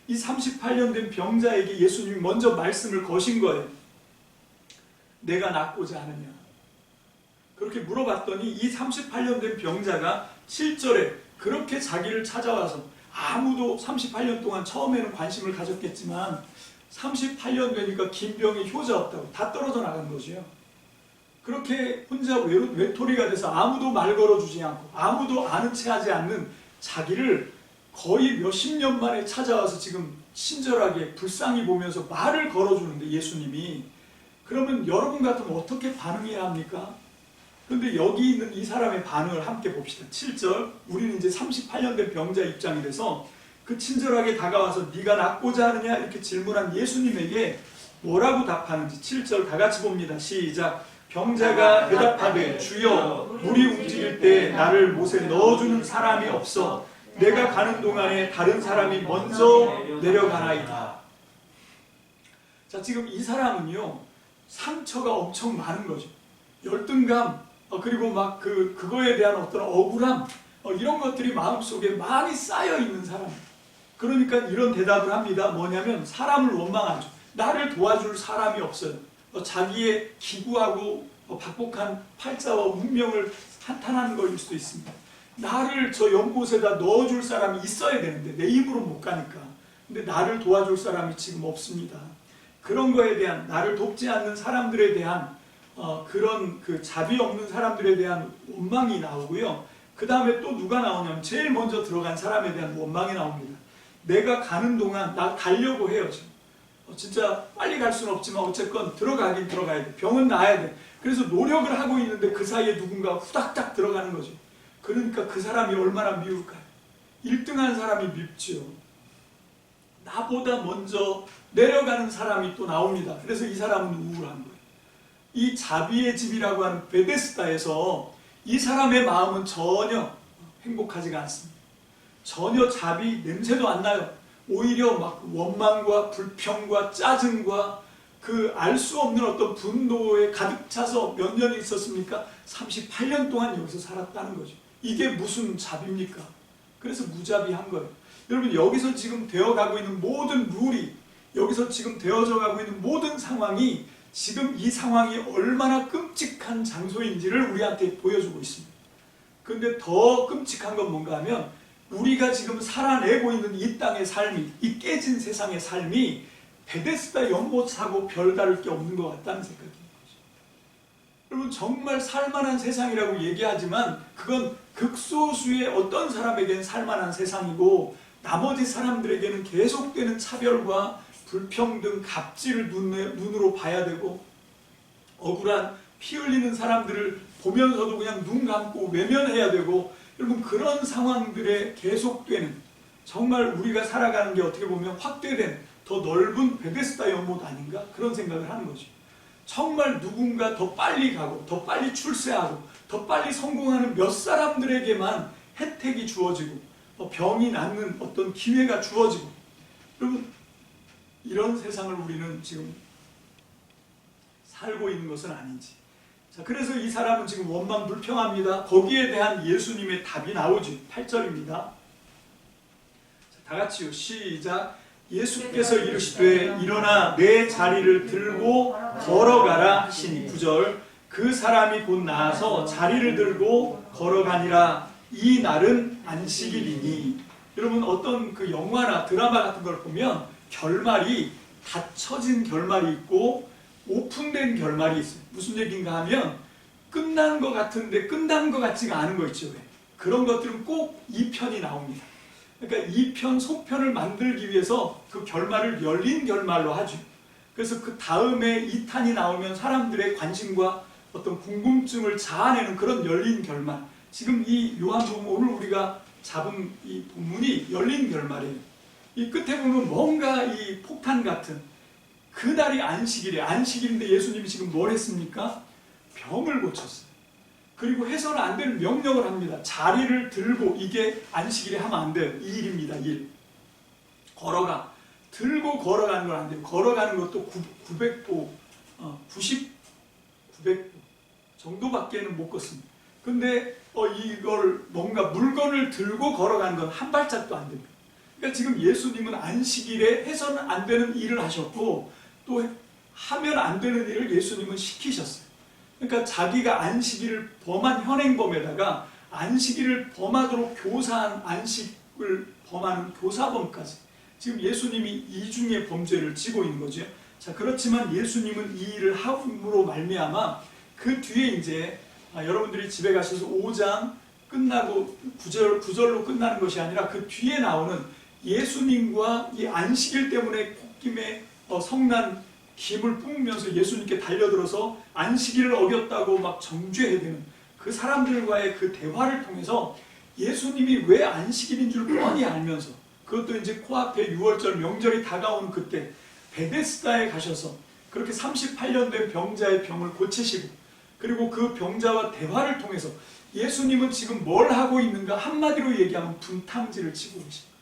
Speaker 1: 이 38년 된 병자에게 예수님이 먼저 말씀을 거신 거예요. 내가 낫고자 하느냐. 그렇게 물어봤더니 이 38년 된 병자가 7절에 그렇게 자기를 찾아와서 아무도 38년 동안 처음에는 관심을 가졌겠지만 38년 되니까 긴 병이 효자 없다고 다 떨어져 나간 거죠. 그렇게 혼자 외톨이가 돼서 아무도 말 걸어주지 않고 아무도 아는 체 하지 않는 자기를 거의 몇십 년 만에 찾아와서 지금 친절하게 불쌍히 보면서 말을 걸어주는데 예수님이, 그러면 여러분 같으면 어떻게 반응해야 합니까? 그런데 여기 있는 이 사람의 반응을 함께 봅시다. 7절, 우리는 이제 38년 된 병자 입장이 돼서 그 친절하게 다가와서 네가 낫고자 하느냐 이렇게 질문한 예수님에게 뭐라고 답하는지 7절 다 같이 봅니다. 시작. 병자가 대답하되 주여 물이 움직일 때 나를 못에 넣어주는 사람이 없어 내가 가는 동안에 다른 사람이 먼저 내려가나이다. 자, 지금 이 사람은요 상처가 엄청 많은 거죠. 열등감, 그리고 막 그거에 대한 어떤 억울함, 이런 것들이 마음속에 많이 쌓여 있는 사람. 그러니까 이런 대답을 합니다. 뭐냐면 사람을 원망하죠. 나를 도와줄 사람이 없어요. 자기의 기구하고 박복한 팔자와 운명을 한탄하는 것일 수도 있습니다. 나를 저 연못에다 넣어줄 사람이 있어야 되는데 내 힘으로 못 가니까. 근데 나를 도와줄 사람이 지금 없습니다. 그런 거에 대한, 나를 돕지 않는 사람들에 대한 그런 그 자비 없는 사람들에 대한 원망이 나오고요. 그 다음에 또 누가 나오냐면 제일 먼저 들어간 사람에 대한 원망이 나옵니다. 내가 가는 동안 나 가려고 해요. 진짜 빨리 갈 수는 없지만 어쨌건 들어가긴 들어가야 돼. 병은 나아야 돼. 그래서 노력을 하고 있는데 그 사이에 누군가 후닥닥 들어가는 거죠. 그러니까 그 사람이 얼마나 미울까요? 1등한 사람이 밉지요. 나보다 먼저 내려가는 사람이 또 나옵니다. 그래서 이 사람은 우울한 거예요. 이 자비의 집이라고 하는 베데스다에서 이 사람의 마음은 전혀 행복하지가 않습니다. 전혀 자비 냄새도 안 나요. 오히려 막 원망과 불평과 짜증과 그 알 수 없는 어떤 분노에 가득 차서 몇 년이 있었습니까? 38년 동안 여기서 살았다는 거죠. 이게 무슨 자비입니까? 그래서 무자비한 거예요. 여러분, 여기서 지금 되어가고 있는 모든 룰이, 여기서 지금 되어져 가고 있는 모든 상황이, 지금 이 상황이 얼마나 끔찍한 장소인지를 우리한테 보여주고 있습니다. 그런데 더 끔찍한 건 뭔가 하면, 우리가 지금 살아내고 있는 이 땅의 삶이, 이 깨진 세상의 삶이 베데스다 연못하고 별다를 게 없는 것 같다는 생각인 거죠. 여러분, 정말 살만한 세상이라고 얘기하지만 그건 극소수의 어떤 사람에게는 살만한 세상이고, 나머지 사람들에게는 계속되는 차별과 불평등, 갑질을 눈으로 봐야 되고, 억울한 피 흘리는 사람들을 보면서도 그냥 눈 감고 외면해야 되고, 여러분, 그런 상황들에 계속되는, 정말 우리가 살아가는 게 어떻게 보면 확대된 더 넓은 베데스다 연못 아닌가? 그런 생각을 하는 거죠. 정말 누군가 더 빨리 가고 더 빨리 출세하고 더 빨리 성공하는 몇 사람들에게만 혜택이 주어지고 병이 낫는 어떤 기회가 주어지고, 여러분, 이런 세상을 우리는 지금 살고 있는 것은 아닌지. 자, 그래서 이 사람은 지금 원망 불평합니다. 거기에 대한 예수님의 답이 나오죠. 8절입니다. 자, 다 같이요. 시작. 예수께서 이르시되 일어나 내 자리를 들고 걸어가라 하시니. 9절. 그 사람이 곧 나아서 자리를 들고 걸어가니라. 이 날은 안식일이니. 여러분, 어떤 그 영화나 드라마 같은 걸 보면 결말이 닫혀진 결말이 있고 오픈된 결말이 있어요. 무슨 얘기인가 하면 끝난 것 같은데 끝난 것 같지가 않은 거 있죠. 왜? 그런 것들은 꼭 2편이 나옵니다. 그러니까 2편, 속편을 만들기 위해서 그 결말을 열린 결말로 하죠. 그래서 그 다음에 2탄이 나오면 사람들의 관심과 어떤 궁금증을 자아내는 그런 열린 결말. 지금 이 요한복음, 오늘 우리가 잡은 이 본문이 열린 결말이에요. 이 끝에 보면 뭔가 이 폭탄 같은, 그날이 안식일이에요. 안식일인데 예수님이 지금 뭘 했습니까? 병을 고쳤어요. 그리고 해서는 안 되는 명령을 합니다. 자리를 들고, 이게 안식일에 하면 안 돼요. 이 일입니다. 일. 걸어가. 들고 걸어가는 건 안 돼요. 걸어가는 것도 900보, 900보 정도밖에는 못 걷습니다. 근데 이걸 뭔가 물건을 들고 걸어가는 건 한 발짝도 안 됩니다. 그러니까 지금 예수님은 안식일에 해서는 안 되는 일을 하셨고, 또 하면 안 되는 일을 예수님은 시키셨어요. 그러니까 자기가 안식일을 범한 현행범에다가 안식일을 범하도록 교사한, 안식을 범하는 교사범까지 지금 예수님이 이중의 범죄를 지고 있는 거죠. 자, 그렇지만 예수님은 이 일을 함으로 말미암아 그 뒤에 이제 여러분들이 집에 가셔서 5장 끝나고 9절로 끝나는 것이 아니라 그 뒤에 나오는 예수님과 이 안식일 때문에 콧김에 성난 김을 뿜으면서 예수님께 달려들어서 안식일을 어겼다고 막 정죄해대는 그 사람들과의 그 대화를 통해서 예수님이 왜 안식일인 줄 뻔히 알면서, 그것도 이제 코앞에 6월절 명절이 다가오는 그때 베데스다에 가셔서 그렇게 38년 된 병자의 병을 고치시고, 그리고 그 병자와 대화를 통해서 예수님은 지금 뭘 하고 있는가? 한마디로 얘기하면 분탕질을 치고 계십니다.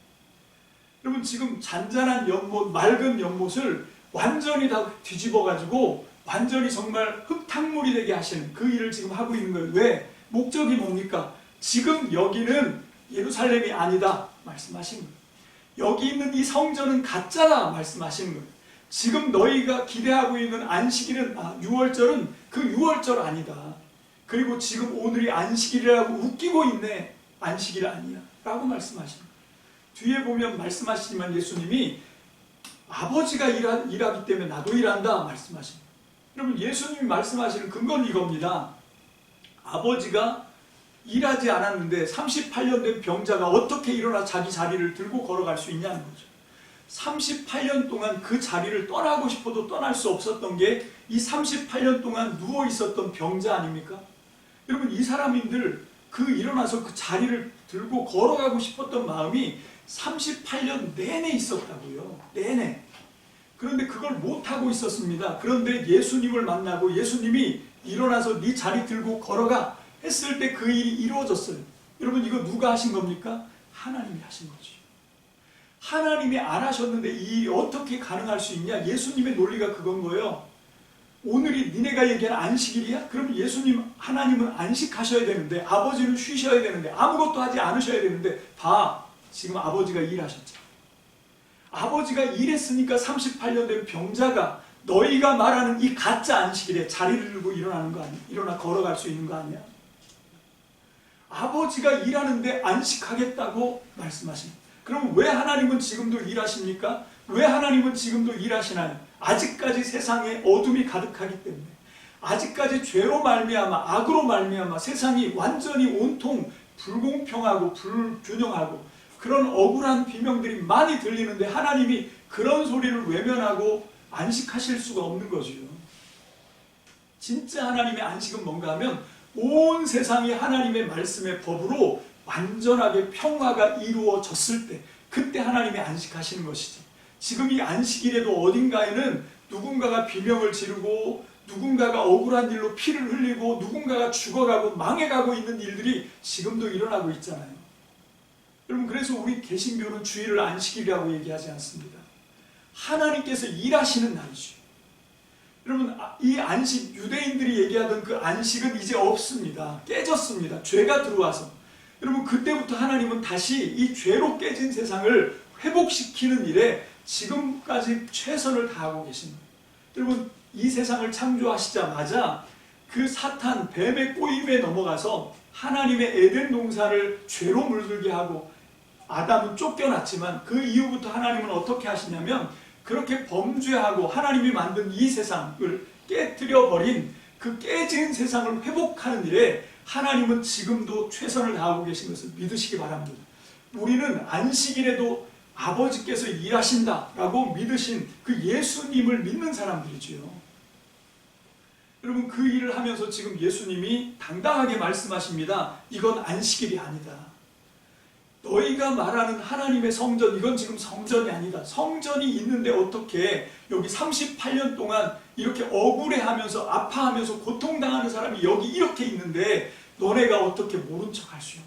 Speaker 1: 여러분, 지금 잔잔한 연못, 맑은 연못을 완전히 다 뒤집어가지고 완전히 정말 흙탕물이 되게 하시는 그 일을 지금 하고 있는 거예요. 왜? 목적이 뭡니까? 지금 여기는 예루살렘이 아니다 말씀하신 거예요. 여기 있는 이 성전은 가짜다 말씀하시는 거예요. 지금 너희가 기대하고 있는 안식일은, 6월절은 그 6월절 아니다. 그리고 지금 오늘이 안식일이라고 웃기고 있네. 안식일 아니야 라고 말씀하시는 거예요. 뒤에 보면 말씀하시지만 예수님이 아버지가 일하기 때문에 나도 일한다 말씀하십니다. 여러분, 예수님이 말씀하시는 근거는 이겁니다. 아버지가 일하지 않았는데 38년 된 병자가 어떻게 일어나 자기 자리를 들고 걸어갈 수 있냐는 거죠. 38년 동안 그 자리를 떠나고 싶어도 떠날 수 없었던 게 이 38년 동안 누워 있었던 병자 아닙니까? 여러분, 이 사람인들 일어나서 그 자리를 들고 걸어가고 싶었던 마음이 38년 내내 있었다고요. 내내. 그런데 그걸 못하고 있었습니다. 그런데 예수님을 만나고 예수님이 일어나서 네 자리 들고 걸어가 했을 때 그 일이 이루어졌어요. 여러분, 이거 누가 하신 겁니까? 하나님이 하신 거죠. 하나님이 안 하셨는데 이 일이 어떻게 가능할 수 있냐? 예수님의 논리가 그건 거예요. 오늘이 니네가 얘기하는 안식일이야? 그럼 예수님, 하나님은 안식하셔야 되는데, 아버지는 쉬셔야 되는데, 아무것도 하지 않으셔야 되는데, 봐, 지금 아버지가 일하셨죠. 아버지가 일했으니까 38년 된 병자가 너희가 말하는 이 가짜 안식일에 자리를 들고 일어나는 거 아니야? 일어나 걸어갈 수 있는 거 아니야? 아버지가 일하는데 안식하겠다고 말씀하십니다. 그럼 왜 하나님은 지금도 일하십니까? 왜 하나님은 지금도 일하시나요? 아직까지 세상에 어둠이 가득하기 때문에, 아직까지 죄로 말미암아, 악으로 말미암아 세상이 완전히 온통 불공평하고 불균형하고 그런 억울한 비명들이 많이 들리는데 하나님이 그런 소리를 외면하고 안식하실 수가 없는 거지요. 진짜 하나님의 안식은 뭔가 하면 온 세상이 하나님의 말씀의 법으로 완전하게 평화가 이루어졌을 때, 그때 하나님이 안식하시는 것이지. 지금 이 안식일에도 어딘가에는 누군가가 비명을 지르고 누군가가 억울한 일로 피를 흘리고 누군가가 죽어가고 망해가고 있는 일들이 지금도 일어나고 있잖아요. 여러분, 그래서 우리 개신교는 주일을 안식일이라고 얘기하지 않습니다. 하나님께서 일하시는 날이죠. 여러분, 이 안식, 유대인들이 얘기하던 그 안식은 이제 없습니다. 깨졌습니다. 죄가 들어와서. 여러분, 그때부터 하나님은 다시 이 죄로 깨진 세상을 회복시키는 일에 지금까지 최선을 다하고 계십니다. 여러분, 이 세상을 창조하시자마자 그 사탄, 뱀의 꼬임에 넘어가서 하나님의 에덴 동산을 죄로 물들게 하고 아담은 쫓겨났지만 그 이후부터 하나님은 어떻게 하시냐면 그렇게 범죄하고 하나님이 만든 이 세상을 깨뜨려 버린 그 깨진 세상을 회복하는 일에 하나님은 지금도 최선을 다하고 계신 것을 믿으시기 바랍니다. 우리는 안식일에도 아버지께서 일하신다라고 믿으신 그 예수님을 믿는 사람들이지요. 여러분, 그 일을 하면서 지금 예수님이 당당하게 말씀하십니다. 이건 안식일이 아니다. 너희가 말하는 하나님의 성전, 이건 지금 성전이 아니다. 성전이 있는데 어떻게 여기 38년 동안 이렇게 억울해하면서 아파하면서 고통당하는 사람이 여기 이렇게 있는데 너네가 어떻게 모른 척할 수 있냐?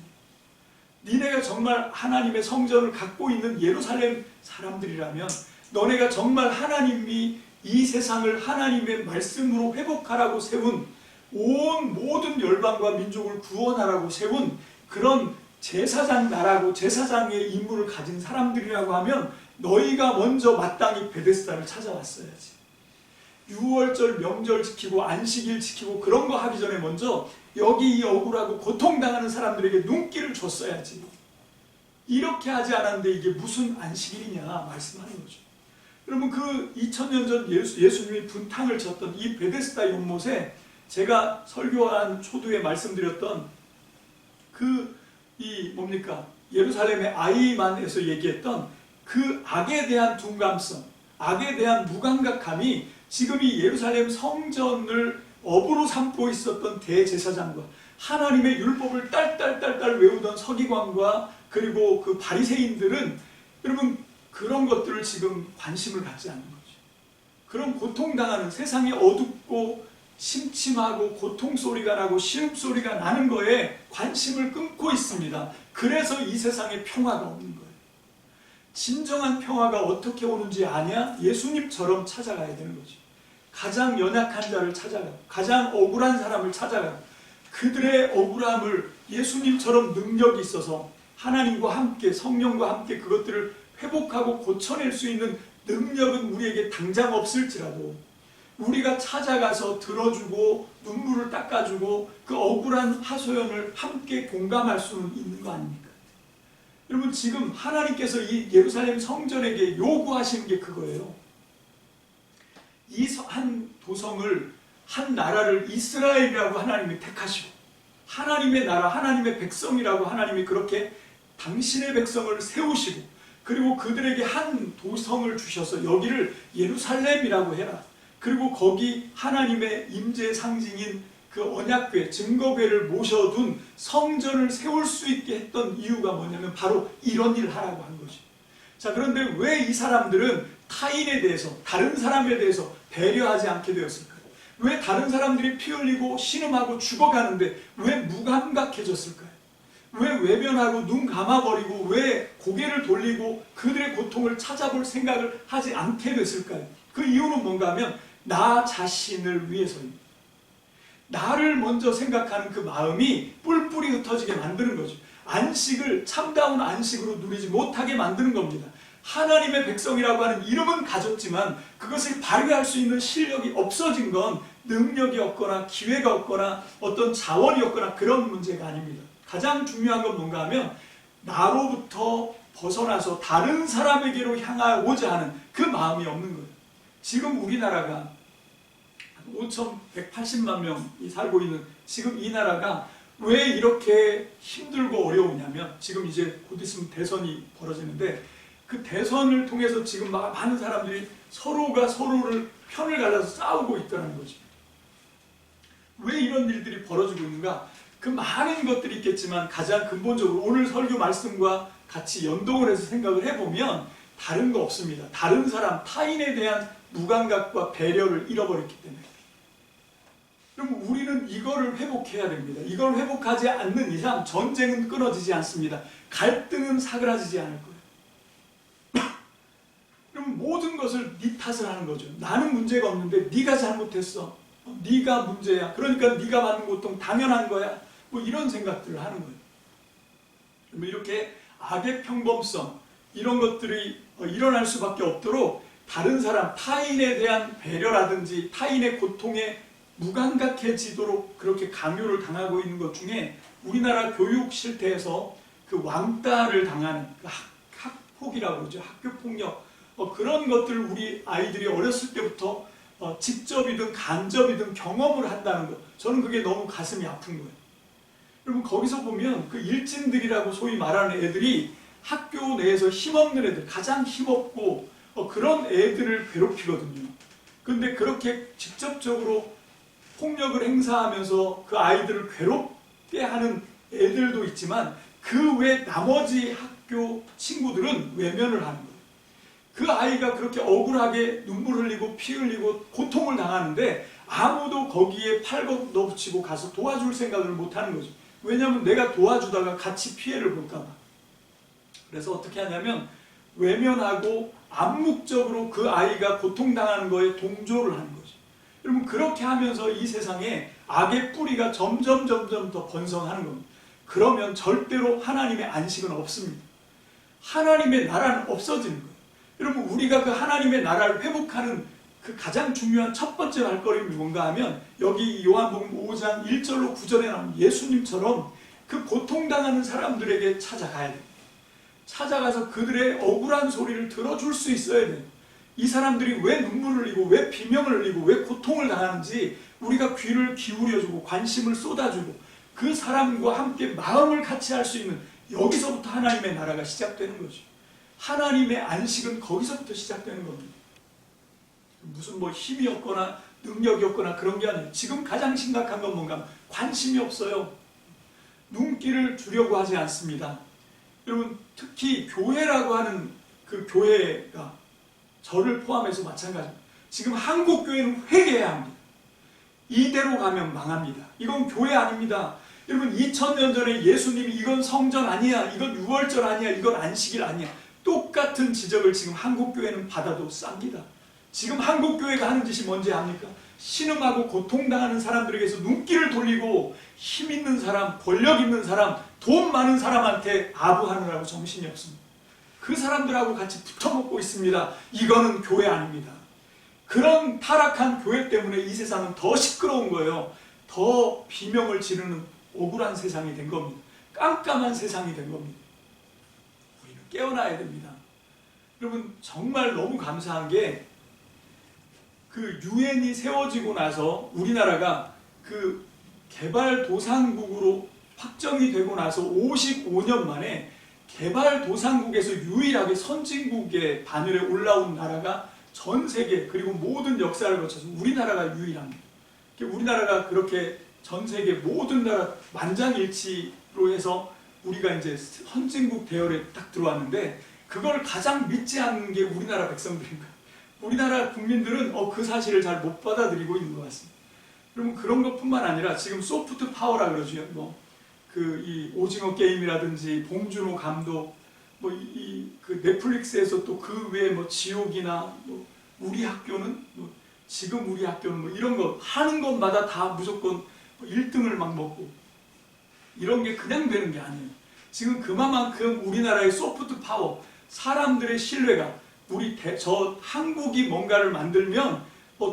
Speaker 1: 니네가 정말 하나님의 성전을 갖고 있는 예루살렘 사람들이라면 너네가 정말 하나님이 이 세상을 하나님의 말씀으로 회복하라고 세운 온 모든 열방과 민족을 구원하라고 세운 그런 제사장 나라고 제사장의 임무를 가진 사람들이라고 하면 너희가 먼저 마땅히 베데스다를 찾아왔어야지. 6월절 명절 지키고 안식일 지키고 그런 거 하기 전에 먼저 여기 이 억울하고 고통당하는 사람들에게 눈길을 줬어야지. 이렇게 하지 않았는데 이게 무슨 안식일이냐 말씀하는 거죠. 여러분, 그 2000년 전 예수님이 분탕을 쳤던 이 베데스다 연못에 제가 설교한 초두에 말씀드렸던 예루살렘의 아이만에서 얘기했던 그 악에 대한 둔감성, 악에 대한 무감각함이 지금 이 예루살렘 성전을 업으로 삼고 있었던 대제사장과 하나님의 율법을 딸딸딸딸 외우던 서기관과 그리고 그 바리새인들은 여러분 그런 것들을 지금 관심을 갖지 않는 거죠. 그런 고통당하는 세상이 어둡고 심침하고 고통소리가 나고 신음소리가 나는 거에 관심을 끊고 있습니다. 그래서 이 세상에 평화가 없는 거예요. 진정한 평화가 어떻게 오는지 아냐? 예수님처럼 찾아가야 되는 거죠. 가장 연약한 자를 찾아가고 가장 억울한 사람을 찾아가고 그들의 억울함을 예수님처럼 능력이 있어서 하나님과 함께 성령과 함께 그것들을 회복하고 고쳐낼 수 있는 능력은 우리에게 당장 없을지라도 우리가 찾아가서 들어주고 눈물을 닦아주고 그 억울한 하소연을 함께 공감할 수는 있는 거 아닙니까? 여러분, 지금 하나님께서 이 예루살렘 성전에게 요구하시는 게 그거예요. 이 한 도성을, 한 나라를 이스라엘이라고 하나님이 택하시고 하나님의 나라, 하나님의 백성이라고 하나님이 그렇게 당신의 백성을 세우시고 그리고 그들에게 한 도성을 주셔서 여기를 예루살렘이라고 해라. 그리고 거기 하나님의 임재의 상징인 그 언약궤, 증거궤를 모셔둔 성전을 세울 수 있게 했던 이유가 뭐냐면 바로 이런 일을 하라고 한 거죠. 자, 그런데 왜 이 사람들은 타인에 대해서, 다른 사람에 대해서 배려하지 않게 되었을까요? 왜 다른 사람들이 피 흘리고 신음하고 죽어가는데 왜 무감각해졌을까요? 왜 외면하고 눈 감아버리고 왜 고개를 돌리고 그들의 고통을 찾아볼 생각을 하지 않게 됐을까요? 그 이유는 뭔가 하면 나 자신을 위해서입니다. 나를 먼저 생각하는 그 마음이 뿔뿔이 흩어지게 만드는 거죠. 안식을 참다운 안식으로 누리지 못하게 만드는 겁니다. 하나님의 백성이라고 하는 이름은 가졌지만 그것을 발휘할 수 있는 실력이 없어진 건 능력이 없거나 기회가 없거나 어떤 자원이 없거나 그런 문제가 아닙니다. 가장 중요한 건 뭔가 하면 나로부터 벗어나서 다른 사람에게로 향하고자 하는 그 마음이 없는 거예요. 지금 우리나라가 5,180만 명이 살고 있는 지금 이 나라가 왜 이렇게 힘들고 어려우냐면 지금 이제 곧 있으면 대선이 벌어지는데 그 대선을 통해서 지금 많은 사람들이 서로가 서로를 편을 갈라서 싸우고 있다는 거죠. 왜 이런 일들이 벌어지고 있는가? 그 많은 것들이 있겠지만 가장 근본적으로 오늘 설교 말씀과 같이 연동을 해서 생각을 해보면 다른 거 없습니다. 다른 사람, 타인에 대한 무감각과 배려를 잃어버렸기 때문에. 그럼 우리는 이거를 회복해야 됩니다. 이걸 회복하지 않는 이상 전쟁은 끊어지지 않습니다. 갈등은 사그라지지 않을 거예요. 그럼 모든 것을 네 탓을 하는 거죠. 나는 문제가 없는데 네가 잘못했어. 네가 문제야. 그러니까 네가 받는 고통 당연한 거야. 뭐 이런 생각들을 하는 거예요. 이렇게 악의 평범성 이런 것들이 일어날 수밖에 없도록 다른 사람, 타인에 대한 배려라든지 타인의 고통에 무감각해지도록 그렇게 강요를 당하고 있는 것 중에 우리나라 교육 실태에서 그 왕따를 당하는 그 학폭이라고 그러죠. 학교폭력 그런 것들을 우리 아이들이 어렸을 때부터 직접이든 간접이든 경험을 한다는 것, 저는 그게 너무 가슴이 아픈 거예요. 여러분 거기서 보면 그 일진들이라고 소위 말하는 애들이 학교 내에서 힘없는 애들, 가장 힘없고 그런 애들을 괴롭히거든요. 그런데 그렇게 직접적으로 폭력을 행사하면서 그 아이들을 괴롭게 하는 애들도 있지만 그 외 나머지 학교 친구들은 외면을 하는 거예요. 그 아이가 그렇게 억울하게 눈물 흘리고 피 흘리고 고통을 당하는데 아무도 거기에 팔 걷어붙이고 가서 도와줄 생각을 못하는 거죠. 왜냐하면 내가 도와주다가 같이 피해를 볼까 봐. 그래서 어떻게 하냐면 외면하고 암묵적으로 그 아이가 고통당하는 거에 동조를 하는 거죠. 여러분 그렇게 하면서 이 세상에 악의 뿌리가 점점 더 번성하는 겁니다. 그러면 절대로 하나님의 안식은 없습니다. 하나님의 나라는 없어지는 거예요. 여러분 우리가 그 하나님의 나라를 회복하는 그 가장 중요한 첫 번째 발걸음이 뭔가 하면 여기 요한복음 5장 1절로 9절에 나오는 예수님처럼 그 고통당하는 사람들에게 찾아가야 돼요. 찾아가서 그들의 억울한 소리를 들어줄 수 있어야 돼요. 이 사람들이 왜 눈물을 흘리고 왜 비명을 흘리고 왜 고통을 당하는지 우리가 귀를 기울여주고 관심을 쏟아주고 그 사람과 함께 마음을 같이 할 수 있는 여기서부터 하나님의 나라가 시작되는 거죠. 하나님의 안식은 거기서부터 시작되는 겁니다. 무슨 뭐 힘이 없거나 능력이 없거나 그런 게 아니에요. 지금 가장 심각한 건 뭔가 관심이 없어요. 눈길을 주려고 하지 않습니다. 여러분 특히 교회라고 하는 그 교회가 저를 포함해서 마찬가지입니다. 지금 한국 교회는 회개해야 합니다. 이대로 가면 망합니다. 이건 교회 아닙니다. 여러분 2000년 전에 예수님이 이건 성전 아니야, 이건 유월절 아니야, 이건 안식일 아니야, 똑같은 지적을 지금 한국 교회는 받아도 쌉니다. 지금 한국 교회가 하는 짓이 뭔지 압니까? 신음하고 고통당하는 사람들에게서 눈길을 돌리고 힘 있는 사람, 권력 있는 사람, 돈 많은 사람한테 아부하느라고 정신이 없습니다. 그 사람들하고 같이 붙어먹고 있습니다. 이거는 교회 아닙니다. 그런 타락한 교회 때문에 이 세상은 더 시끄러운 거예요. 더 비명을 지르는 억울한 세상이 된 겁니다. 깜깜한 세상이 된 겁니다. 우리는 깨어나야 됩니다. 여러분 정말 너무 감사한 게 그 유엔이 세워지고 나서 우리나라가 그 개발도상국으로 확정이 되고 나서 55년 만에 개발도상국에서 유일하게 선진국의 반열에 올라온 나라가 전 세계 그리고 모든 역사를 거쳐서 우리나라가 유일합니다. 우리나라가 그렇게 전 세계 모든 나라 만장일치로 해서 우리가 이제 선진국 대열에 딱 들어왔는데 그걸 가장 믿지 않는 게 우리나라 백성들인 거예요. 우리나라 국민들은 그 사실을 잘 못 받아들이고 있는 것 같습니다. 여러분, 그런 것뿐만 아니라 지금 소프트 파워라 그러죠. 이 오징어 게임이라든지 봉준호 감독, 그 넷플릭스에서 또 그 외에 지옥이나 우리 학교는 지금 우리 학교는 이런 거 하는 것마다 다 무조건 1등을 막 먹고 이런 게 그냥 되는 게 아니에요. 지금 그만큼 우리나라의 소프트 파워, 사람들의 신뢰가 저 한국이 뭔가를 만들면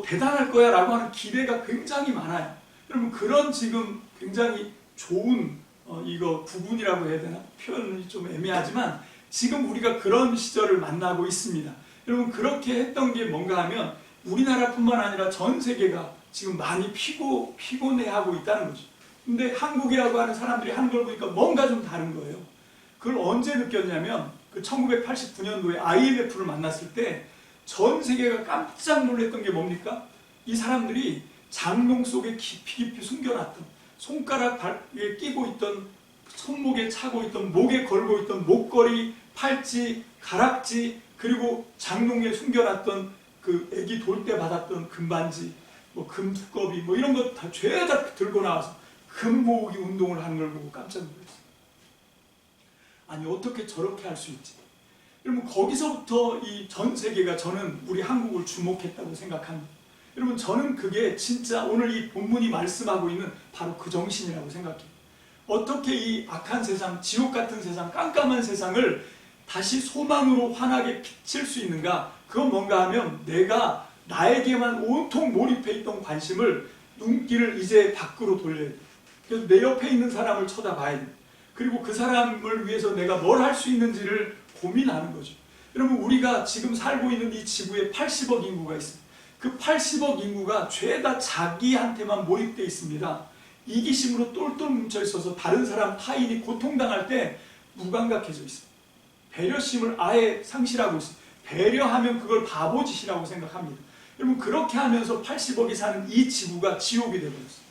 Speaker 1: 대단할 거야 라고 하는 기대가 굉장히 많아요. 여러분, 그런 지금 굉장히 좋은 이거 부분이라고 해야 되나? 표현이 좀 애매하지만 지금 우리가 그런 시절을 만나고 있습니다. 여러분, 그렇게 했던 게 뭔가 하면 우리나라뿐만 아니라 전 세계가 지금 많이 피곤해하고 있다는 거죠. 근데 한국이라고 하는 사람들이 하는 걸 보니까 뭔가 좀 다른 거예요. 그걸 언제 느꼈냐면 그 1989년도에 IMF를 만났을 때 전 세계가 깜짝 놀랐던 게 뭡니까? 이 사람들이 장롱 속에 깊이 숨겨놨던 손가락에 끼고 있던, 손목에 차고 있던, 목에 걸고 있던 목걸이, 팔찌, 가락지, 그리고 장롱에 숨겨놨던 그 애기 돌 때 받았던 금반지, 금두꺼비 이런 거 다 죄다 들고 나와서 금 모으기 운동을 하는 걸 보고 깜짝 놀랐어요. 아니, 어떻게 저렇게 할 수 있지? 여러분, 거기서부터 이 전 세계가 저는 우리 한국을 주목했다고 생각합니다. 여러분, 저는 그게 진짜 오늘 이 본문이 말씀하고 있는 바로 그 정신이라고 생각해요. 어떻게 이 악한 세상, 지옥 같은 세상, 깜깜한 세상을 다시 소망으로 환하게 비칠 수 있는가? 그건 뭔가 하면 내가 나에게만 온통 몰입해 있던 관심을, 눈길을 이제 밖으로 돌려야 돼. 그래서 내 옆에 있는 사람을 쳐다봐야 돼. 그리고 그 사람을 위해서 내가 뭘 할 수 있는지를 고민하는 거죠. 여러분, 우리가 지금 살고 있는 이 지구에 80억 인구가 있습니다. 그 80억 인구가 죄다 자기한테만 몰입되어 있습니다. 이기심으로 똘똘 뭉쳐 있어서 다른 사람, 타인이 고통당할 때 무감각해져 있습니다. 배려심을 아예 상실하고 있습니다. 배려하면 그걸 바보짓이라고 생각합니다. 여러분, 그렇게 하면서 80억이 사는 이 지구가 지옥이 되어버렸어요.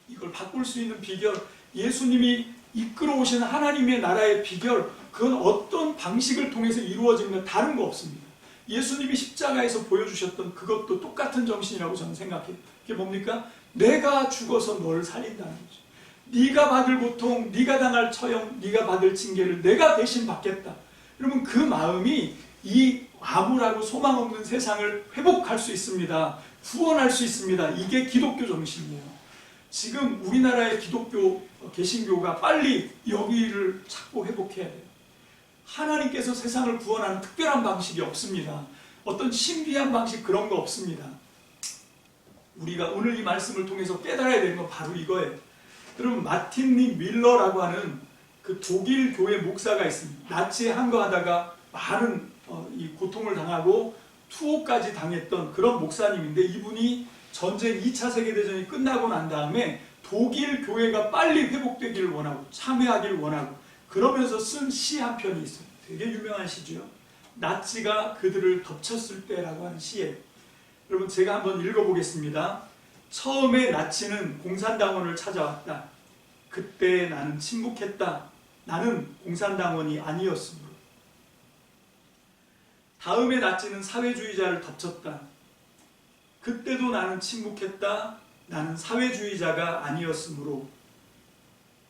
Speaker 1: 이걸 바꿀 수 있는 비결, 예수님이 이끌어오신 하나님의 나라의 비결, 그건 어떤 방식을 통해서 이루어지는 다른 거 없습니다. 예수님이 십자가에서 보여주셨던 그것도 똑같은 정신이라고 저는 생각해요. 그게 뭡니까? 내가 죽어서 널 살린다는 거죠. 네가 받을 고통, 네가 당할 처형, 네가 받을 징계를 내가 대신 받겠다. 여러분, 그 마음이 이 암울하고 소망 없는 세상을 회복할 수 있습니다. 구원할 수 있습니다. 이게 기독교 정신이에요. 지금 우리나라의 기독교, 개신교가 빨리 여기를 찾고 회복해야 돼요. 하나님께서 세상을 구원하는 특별한 방식이 없습니다. 어떤 신비한 방식, 그런 거 없습니다. 우리가 오늘 이 말씀을 통해서 깨달아야 되는 건 바로 이거예요. 여러분, 마틴 리 밀러라고 하는 그 독일 교회 목사가 있습니다. 나치에 항거하다가 많은 이 고통을 당하고 투호까지 당했던 그런 목사님인데, 이분이 전쟁 2차 세계대전이 끝나고 난 다음에 독일 교회가 빨리 회복되기를 원하고 참여하기를 원하고 그러면서 쓴 시 한 편이 있어요. 되게 유명한 시죠. 나치가 그들을 덮쳤을 때라고 하는 시예요. 여러분, 제가 한번 읽어보겠습니다. 처음에 나치는 공산당원을 찾아왔다. 그때 나는 침묵했다. 나는 공산당원이 아니었으므로. 다음에 나치는 사회주의자를 덮쳤다. 그때도 나는 침묵했다. 나는 사회주의자가 아니었으므로.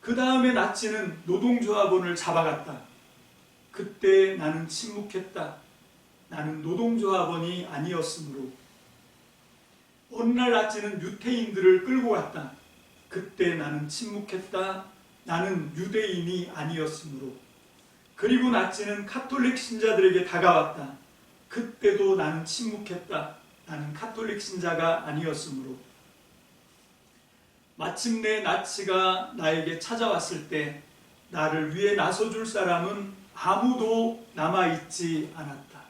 Speaker 1: 그 다음에 나치는 노동조합원을 잡아갔다. 그때 나는 침묵했다. 나는 노동조합원이 아니었으므로. 어느 날 나치는 유태인들을 끌고 갔다. 그때 나는 침묵했다. 나는 유대인이 아니었으므로. 그리고 나치는 카톨릭 신자들에게 다가왔다. 그때도 나는 침묵했다. 나는 카톨릭 신자가 아니었으므로. 마침내 나치가 나에게 찾아왔을 때 나를 위해 나서줄 사람은 아무도 남아있지 않았다.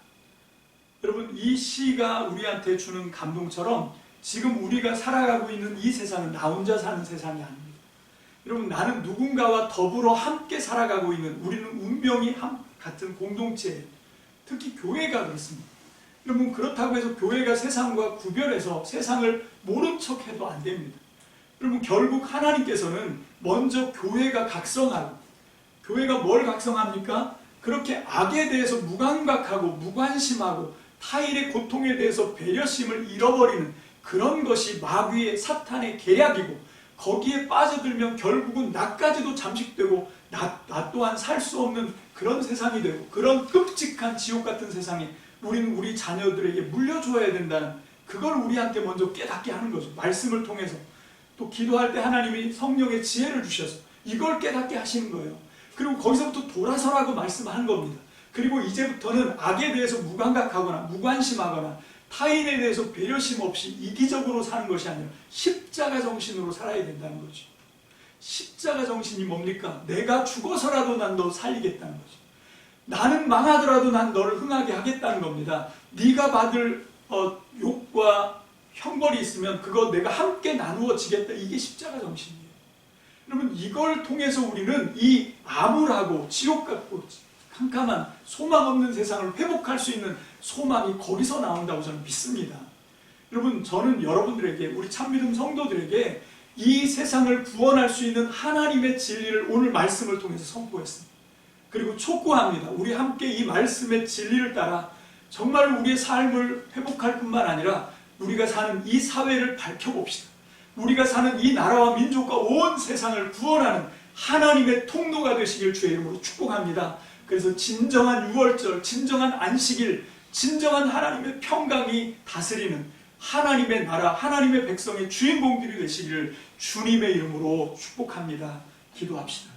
Speaker 1: 여러분, 이 시가 우리한테 주는 감동처럼 지금 우리가 살아가고 있는 이 세상은 나 혼자 사는 세상이 아닙니다. 여러분, 나는 누군가와 더불어 함께 살아가고 있는, 우리는 운명이 같은 공동체예요. 특히 교회가 그렇습니다. 여러분, 그렇다고 해서 교회가 세상과 구별해서 세상을 모른 척해도 안 됩니다. 여러분, 결국 하나님께서는 먼저 교회가 각성하고, 교회가 뭘 각성합니까? 그렇게 악에 대해서 무감각하고 무관심하고 타인의 고통에 대해서 배려심을 잃어버리는 그런 것이 마귀의 사탄의 계략이고, 거기에 빠져들면 결국은 나까지도 잠식되고 나 또한 살 수 없는 그런 세상이 되고, 그런 끔찍한 지옥 같은 세상에 우리는 우리 자녀들에게 물려줘야 된다는, 그걸 우리한테 먼저 깨닫게 하는 거죠. 말씀을 통해서. 또 기도할 때 하나님이 성령의 지혜를 주셔서 이걸 깨닫게 하시는 거예요. 그리고 거기서부터 돌아서라고 말씀하는 겁니다. 그리고 이제부터는 악에 대해서 무감각하거나 무관심하거나 타인에 대해서 배려심 없이 이기적으로 사는 것이 아니라 십자가 정신으로 살아야 된다는 거죠. 십자가 정신이 뭡니까? 내가 죽어서라도 난 너 살리겠다는 거죠. 나는 망하더라도 난 너를 흥하게 하겠다는 겁니다. 네가 받을 욕과 형벌이 있으면 그거 내가 함께 나누어지겠다. 이게 십자가 정신이에요. 여러분, 이걸 통해서 우리는 이 암울하고 지옥 같고 캄캄한 소망 없는 세상을 회복할 수 있는 소망이 거기서 나온다고 저는 믿습니다. 여러분, 저는 여러분들에게, 우리 참믿음 성도들에게 이 세상을 구원할 수 있는 하나님의 진리를 오늘 말씀을 통해서 선포했습니다. 그리고 촉구합니다. 우리 함께 이 말씀의 진리를 따라 정말 우리의 삶을 회복할 뿐만 아니라 우리가 사는 이 사회를 밝혀봅시다. 우리가 사는 이 나라와 민족과 온 세상을 구원하는 하나님의 통로가 되시길 주의 이름으로 축복합니다. 그래서 진정한 유월절, 진정한 안식일, 진정한 하나님의 평강이 다스리는 하나님의 나라, 하나님의 백성의 주인공들이 되시기를 주님의 이름으로 축복합니다. 기도합시다.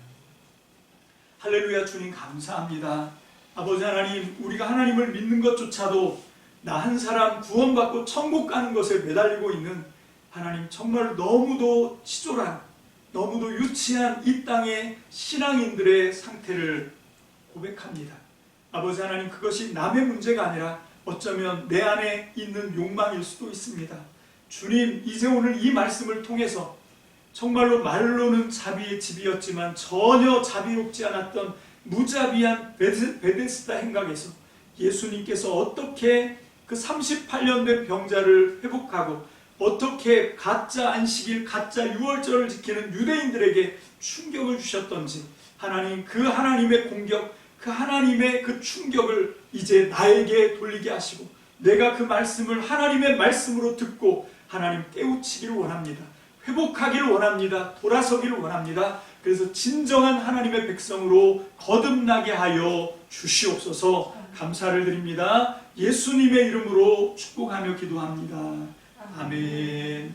Speaker 1: 할렐루야. 주님 감사합니다. 아버지 하나님, 우리가 하나님을 믿는 것조차도 나 한 사람 구원받고 천국 가는 것에 매달리고 있는 하나님, 정말 너무도 치졸한, 너무도 유치한 이 땅의 신앙인들의 상태를 고백합니다. 아버지 하나님, 그것이 남의 문제가 아니라 어쩌면 내 안에 있는 욕망일 수도 있습니다. 주님, 이제 오늘 이 말씀을 통해서 정말로 말로는 자비의 집이었지만 전혀 자비롭지 않았던 무자비한 베데스다 행각에서 예수님께서 어떻게 그 38년 된 병자를 회복하고 어떻게 가짜 안식일, 가짜 유월절을 지키는 유대인들에게 충격을 주셨던지, 하나님, 그 하나님의 공격, 그 하나님의 그 충격을 이제 나에게 돌리게 하시고 내가 그 말씀을 하나님의 말씀으로 듣고 하나님 깨우치기를 원합니다. 회복하기를 원합니다. 돌아서기를 원합니다. 그래서 진정한 하나님의 백성으로 거듭나게 하여 주시옵소서. 감사를 드립니다. 예수님의 이름으로 축복하며 기도합니다. 아멘.